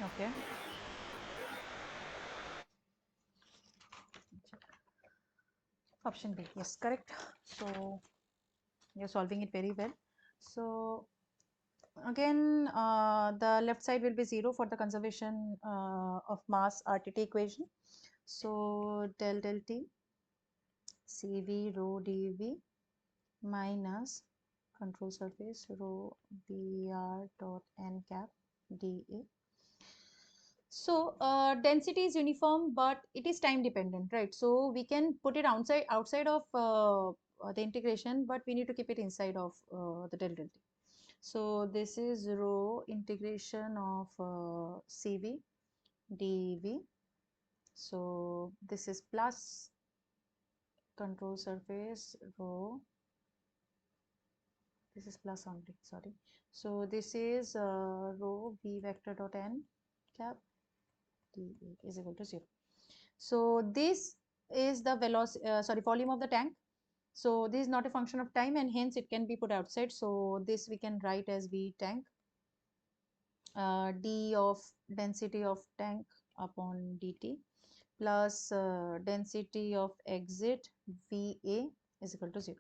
Okay. Option B, yes, correct. So you're solving it very well. So again, the left side will be 0 for the conservation of mass RTT equation. So del T CV rho dV minus control surface rho Br dot n cap dA. So density is uniform, but it is time dependent, right? So we can put it outside of the integration, but we need to keep it inside of the del T. So this is rho integration of CV dV. So this is plus control surface rho. This is plus only, sorry. So this is rho v vector dot n cap dA is equal to 0. So this is the volume of the tank. So this is not a function of time, and hence it can be put outside. So this we can write as V tank, d of density of tank upon dt plus density of exit VA is equal to 0.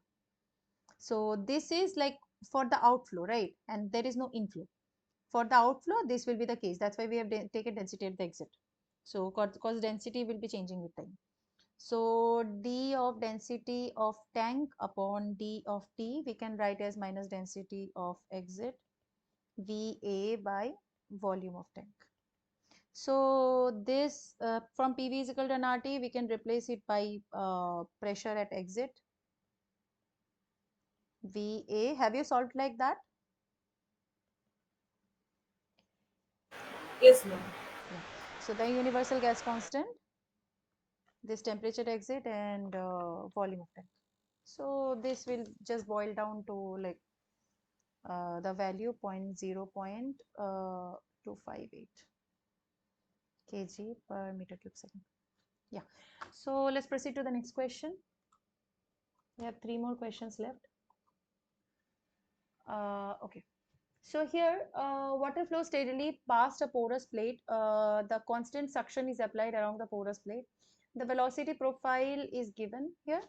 So this is like for the outflow, right? And there is no inflow. For the outflow, this will be the case. That's why we have taken density at the exit. So cause density will be changing with time. So d of density of tank upon d of t, we can write as minus density of exit VA by volume of tank. So this from PV is equal to nRT, we can replace it by pressure at exit VA. Have you solved like that? Yes, ma'am. Yeah. So the universal gas constant, this temperature exit and volume of tank. So this will just boil down to like the value 0.258 kg per meter cube second. Yeah. So let's proceed to the next question. We have 3 more questions left. Okay. So here, water flows steadily past a porous plate. The constant suction is applied around the porous plate. The velocity profile is given here.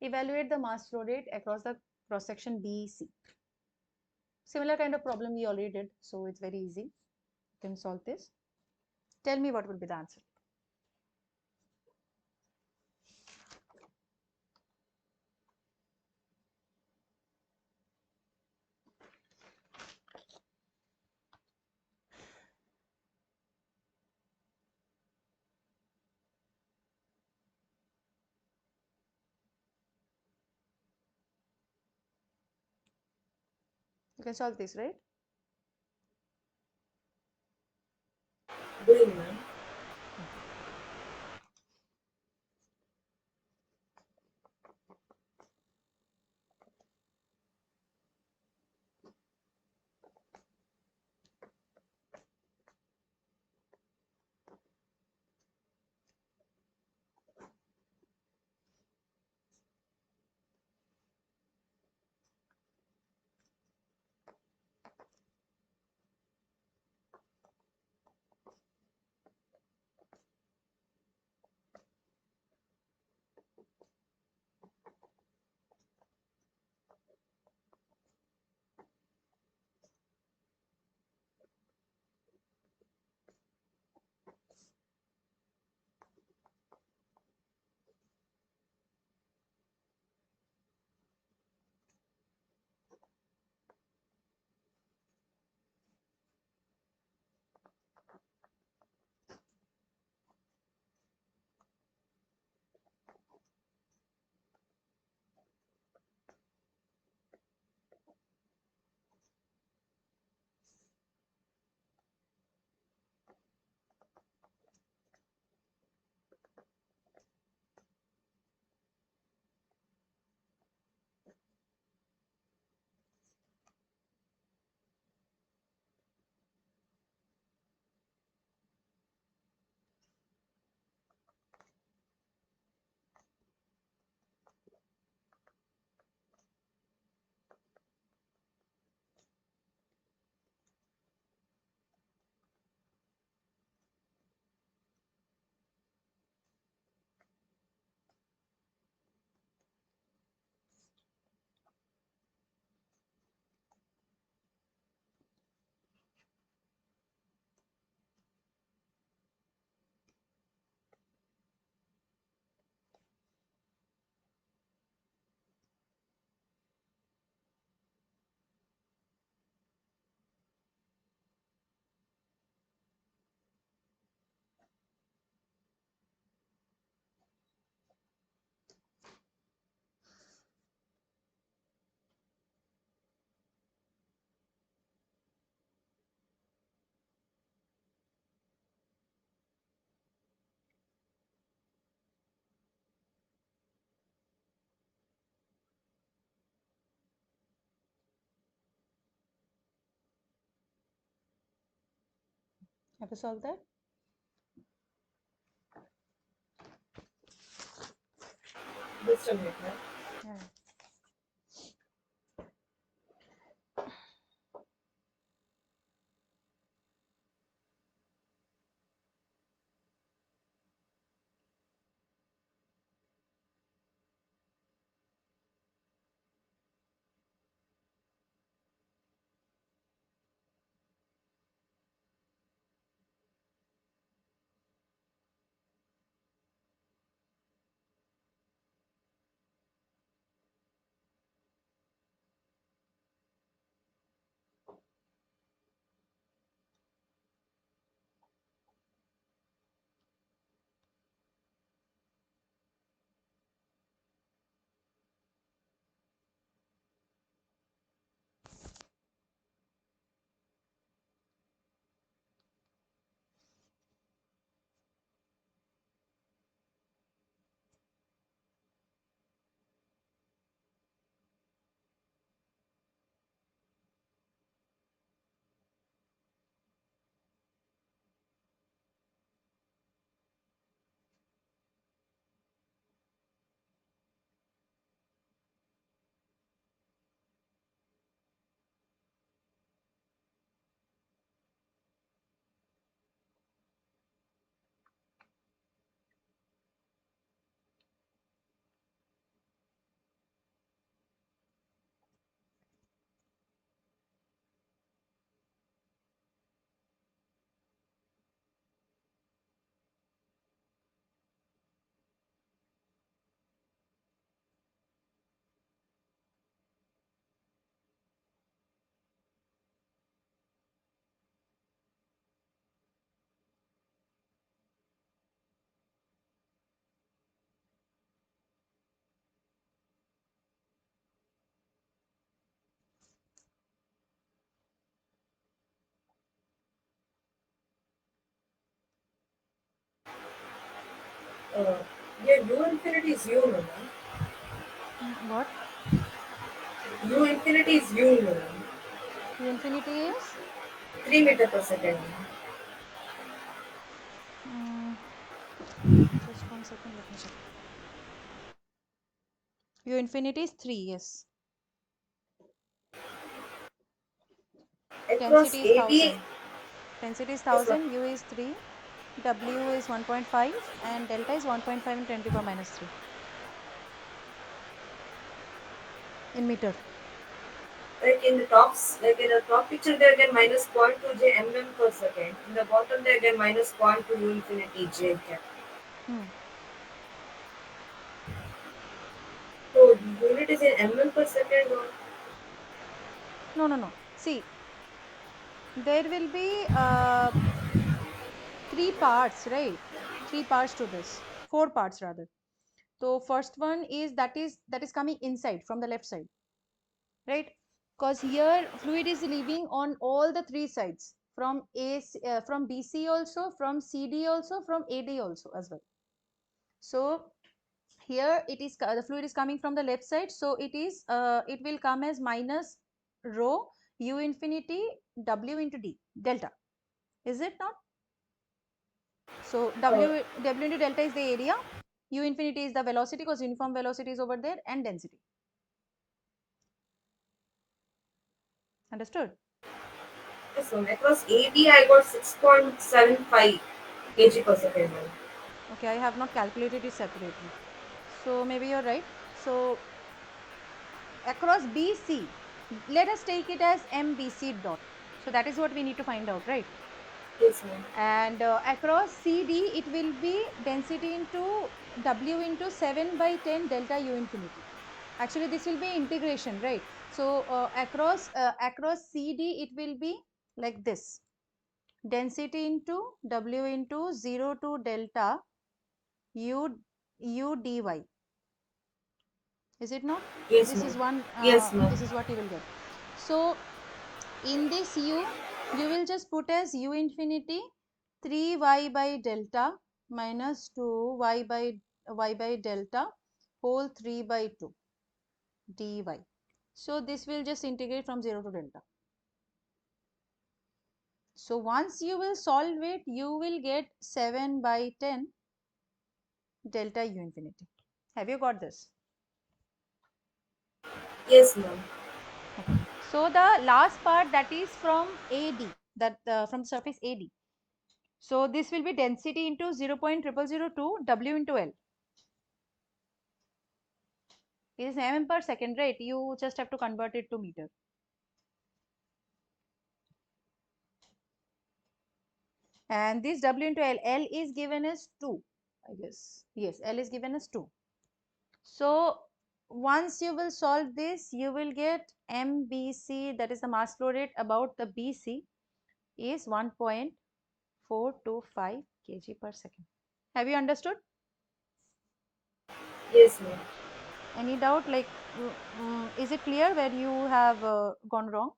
Evaluate the mass flow rate across the cross section BC. Similar kind of problem we already did, so it's very easy. You can solve this. Tell me what will be the answer. You can solve this, right? Doing, ma'am. Have you solved that? Just a minute, ma'am. Yeah. Uh, yeah, U infinity is U, no, ma'am. What? U infinity is U, no, ma'am. U infinity is? 3 meter per second. Mm, just 1 second, let me check. U infinity is 3, yes. Across Density is AB, 1000. Density is yes, ma'am. 1000, U is 3, W is 1.5, and delta is 1.5 in 10 to the power minus 3 in meter. Like in the top picture, they again minus 0.2 J mm per second. In the bottom, they again minus 0.2 U infinity J cap. Hmm. So, unit is in mm per second or No, no, no. See, there will be 3 parts, right? 3 parts to this. 4 parts rather. So first one is that is coming inside from the left side, right? Because here fluid is leaving on all the 3 sides, from from BC also, from CD also, from AD also as well. So here it is the fluid is coming from the left side, so it will come as minus rho U infinity W into D delta. Is it not? So uh, W into delta is the area, U infinity is the velocity because uniform velocity is over there, and density. Understood? yes, ma'am. Across AB, I got 6.75 kg per second. Ma'am. Okay, I have not calculated it separately. So maybe you're right. So across BC, let us take it as MBC dot. So that is what we need to find out, right? Yes, ma'am. And across CD, it will be density into W into 7 by 10 delta U infinity. Actually, this will be integration, right? So across CD, it will be like this. Density into W into 0 to delta U dy. Is it not? Yes, This ma'am. is one, Yes, ma'am. this is what you will get. So in this you will just put as U infinity 3y by delta minus 2y by delta whole 3 by 2 dy. So this will just integrate from 0 to delta. So once you will solve it, you will get 7 by 10 delta U infinity. Have you got this? Yes, ma'am. Okay. So the last part, that is from AD, that from surface AD. So this will be density into 0.0002 W into L. It is mm per second, right? You just have to convert it to meter. And this W into L, L is given as 2, I guess. Yes, L is given as 2. So once you will solve this, you will get MBC, that is the mass flow rate about the BC, is 1.425 kg per second. Have you understood? Yes, ma'am. Any doubt? Like, is it clear where you have gone wrong?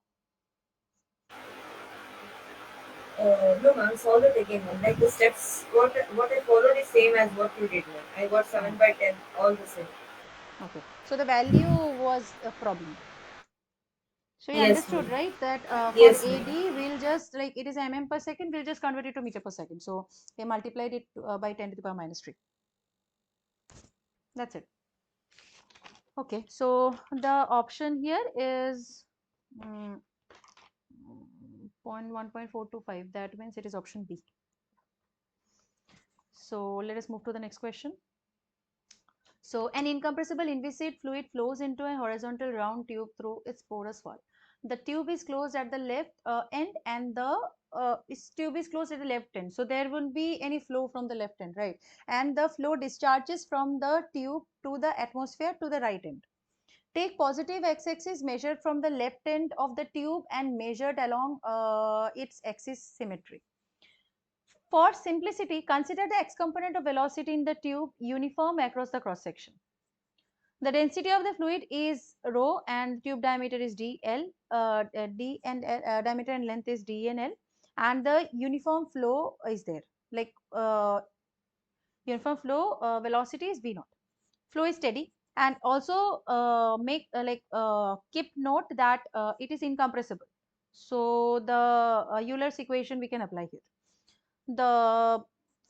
No, ma'am. Solve it again, ma'am. Like the steps, what I followed is same as what you did, ma'am. I got 7 by 10, all the same. Okay. So the value was a problem. So you Yes, understood, ma'am. right? That for Yes, ma'am. AD, we'll just, like, it is mm per second, we'll just convert it to meter per second. So they multiplied it by 10 to the power minus 3. That's it. Okay. So the option here is 1.425. That means it is option B. So let us move to the next question. So an incompressible inviscid fluid flows into a horizontal round tube through its porous wall. The tube is closed at the left end, and the tube is closed at the left end. So there won't be any flow from the left end, right? And the flow discharges from the tube to the atmosphere to the right end. Take positive x-axis measured from the left end of the tube and measured along its axis symmetry. For simplicity, consider the x component of velocity in the tube uniform across the cross section. The density of the fluid is rho and tube diameter is dl, d and diameter and length is d and l, and the uniform flow is there. Like uniform flow velocity is v naught. Flow is steady, and also keep note that it is incompressible. So the Euler's equation we can apply here. The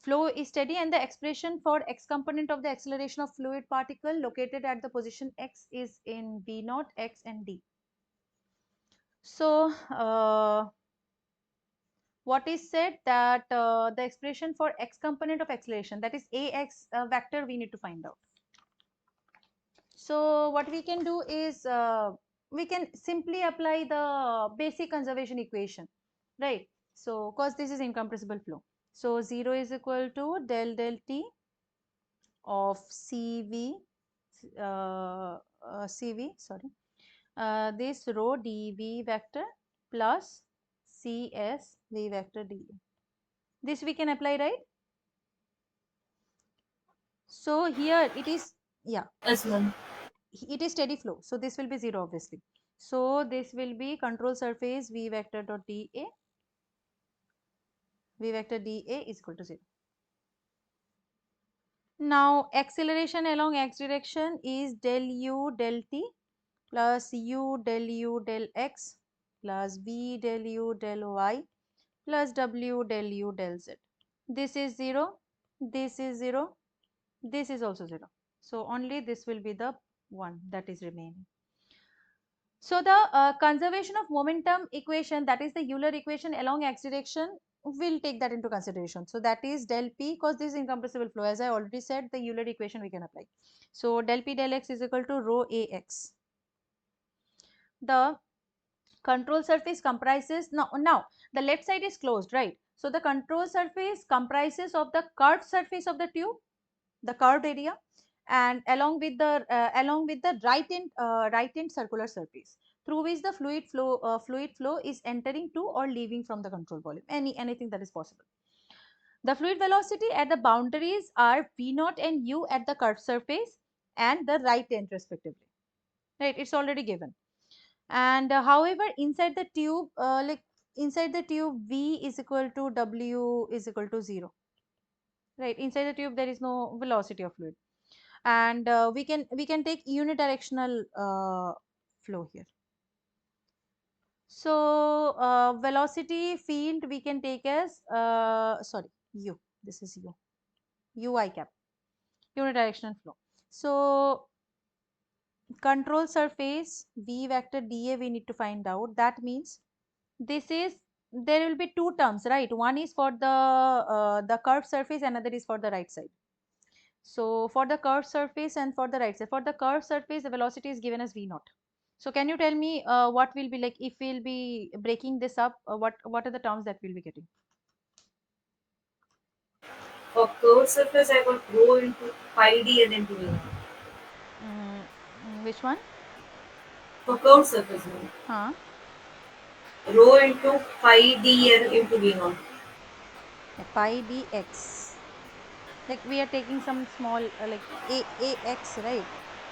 flow is steady, and the expression for x component of the acceleration of fluid particle located at the position x is in v naught, x and d. So what is said that the expression for x component of acceleration, that is ax vector, we need to find out. So what we can do is we can simply apply the basic conservation equation, right? So because this is incompressible flow, so 0 is equal to del t of this rho dv vector plus cs v vector dA. This we can apply, right? So here it is, yeah, Yes, ma'am. it is steady flow, so this will be 0 obviously. So this will be control surface v vector dot dA, v vector dA is equal to 0. Now acceleration along x direction is del u del t plus u del x plus v del u del y plus w del u del z. This is 0, this is 0, this is also 0. So only this will be the one that is remaining. So the conservation of momentum equation, that is the Euler equation along x direction, will take that into consideration. So that is del p, because this is incompressible flow. As I already said, the Euler equation we can apply. So del p del x is equal to rho ax. The control surface comprises, now the left side is closed, right? So the control surface comprises of the curved surface of the tube, the curved area, and along with the right end circular surface through which the fluid flow is entering to or leaving from the control volume, anything that is possible. The fluid velocity at the boundaries are v naught and u at the curved surface and the right end respectively, right? It's already given. And however, inside the tube, inside the tube, v is equal to w is equal to 0, right? Inside the tube there is no velocity of fluid, and we can take unidirectional flow here. So velocity field we can take as sorry, u. This is u, ui cap, unidirectional flow. So control surface v vector dA we need to find out. That means this is, there will be two terms, right? One is for the curved surface, another is for the right side. So for the curved surface and for the right side, for the curved surface the velocity is given as v naught. So can you tell me what will be like if we'll be breaking this up, what are the terms that we'll be getting? For curved surface, I got rho into pi d and into v. Which one? For curved surface, no. Huh? Rho into pi d and into v naught. Yeah, pi dx. Like we are taking some small like a x, right?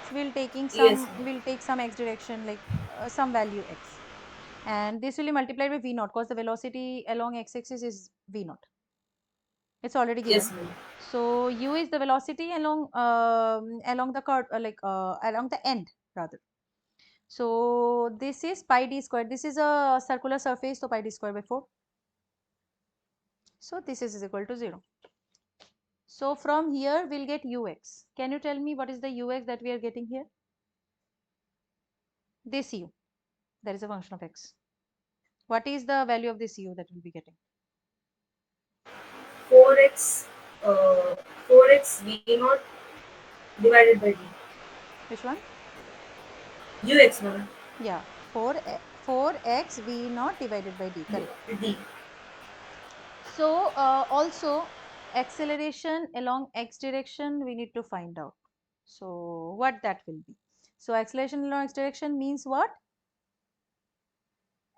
So we'll taking Yes, some, we'll take some x direction, like some value x, and this will be multiplied by v naught because the velocity along x axis is v naught. It's already yes, given. ma'am. So u is the velocity along along the curve, along the end rather. So this is pi d square. This is a circular surface, so pi d square by 4. So this is equal to 0. So from here we'll get ux. Can you tell me what is the ux that we are getting here? This u, that is a function of x. What is the value of this u that we'll be getting? 4x, uh, 4x v naught divided by d. Which one? Ux, ma'am. Yeah, 4x v naught divided by d, correct. D. So also acceleration along x direction we need to find out. So what that will be? So acceleration along x direction means what?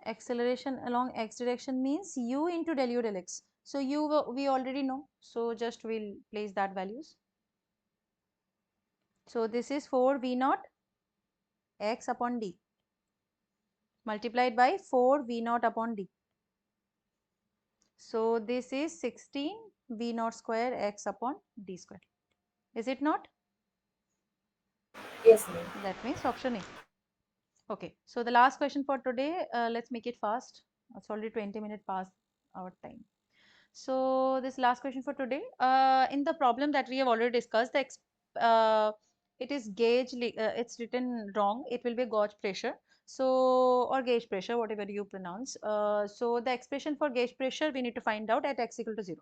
Acceleration along x direction means u into del u del x. So u we already know. So just we'll place that values. So this is 4 v naught x upon d multiplied by 4 v naught upon d. So this is 16 v naught square x upon d square. Is it not? Yes, ma'am. That means option A. Okay, so the last question for today, let's make it fast. It's already 20 minutes past our time. So this last question for today, in the problem that we have already discussed, it is it's written wrong. It will be gauge pressure. So or gauge pressure, whatever you pronounce. So the expression for gauge pressure we need to find out at x equal to 0.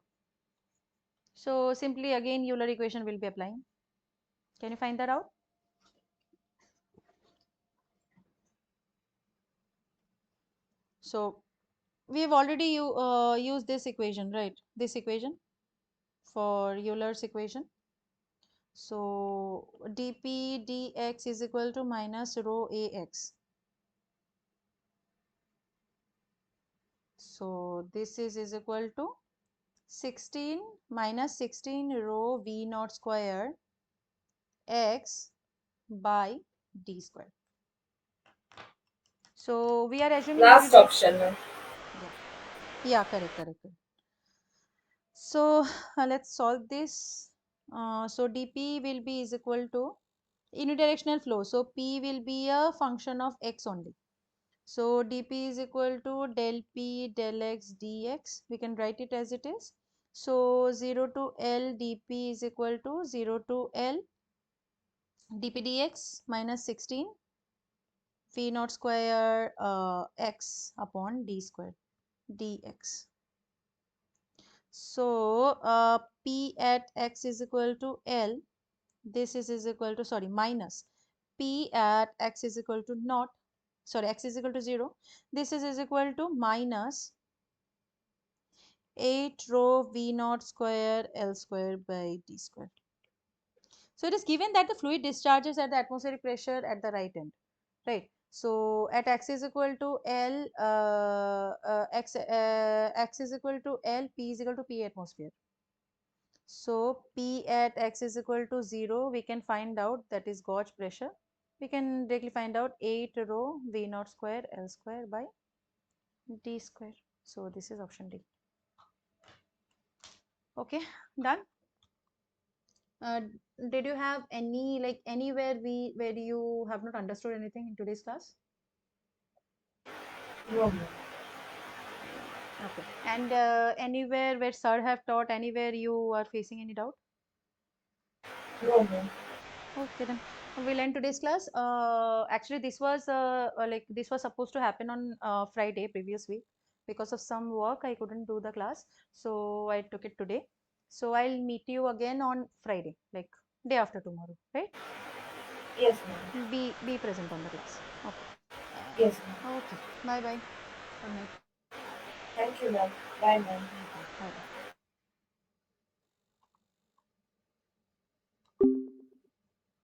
So simply again Euler equation will be applying. Can you find that out? So we have already used this equation, right? This equation for Euler's equation. So dp dx is equal to minus rho ax. So this is equal to 16 minus 16 rho v naught square x by d square. So we are assuming Last everybody. option, ma'am. Yeah, yeah, correct. So let's solve this. So dp will be is equal to unidirectional flow. So p will be a function of x only. So dp is equal to del p del x dx. We can write it as it is. So 0 to L dp is equal to 0 to L dp dx minus 16 v naught square x upon d square dx. So p at x is equal to L. This is equal to, sorry, minus p at x is equal to naught, sorry, x is equal to 0. This is equal to minus 8 rho v naught square L square by d square. So it is given that the fluid discharges at the atmospheric pressure at the right end, right? So at x is equal to L, x is equal to L, p is equal to p atmosphere. So p at x is equal to 0, we can find out that is gauge pressure. We can directly find out 8 rho v naught square L square by d square. So this is option D. Okay, done. Uh, did you have any, like, anywhere where you have not understood anything in today's class? No, ma'am. Okay. And anywhere where sir have taught, anywhere you are facing any doubt? No, ma'am. Okay, then we'll end today's class. Actually, this was supposed to happen on Friday previous week. Because of some work, I couldn't do the class, so I took it today. So I'll meet you again on Friday, like day after tomorrow, right? Yes, ma'am. Be present on the class. Okay. Yes, ma'am. Okay. Bye bye. Good night. Thank you, ma'am. Bye, ma'am. Okay. Bye bye.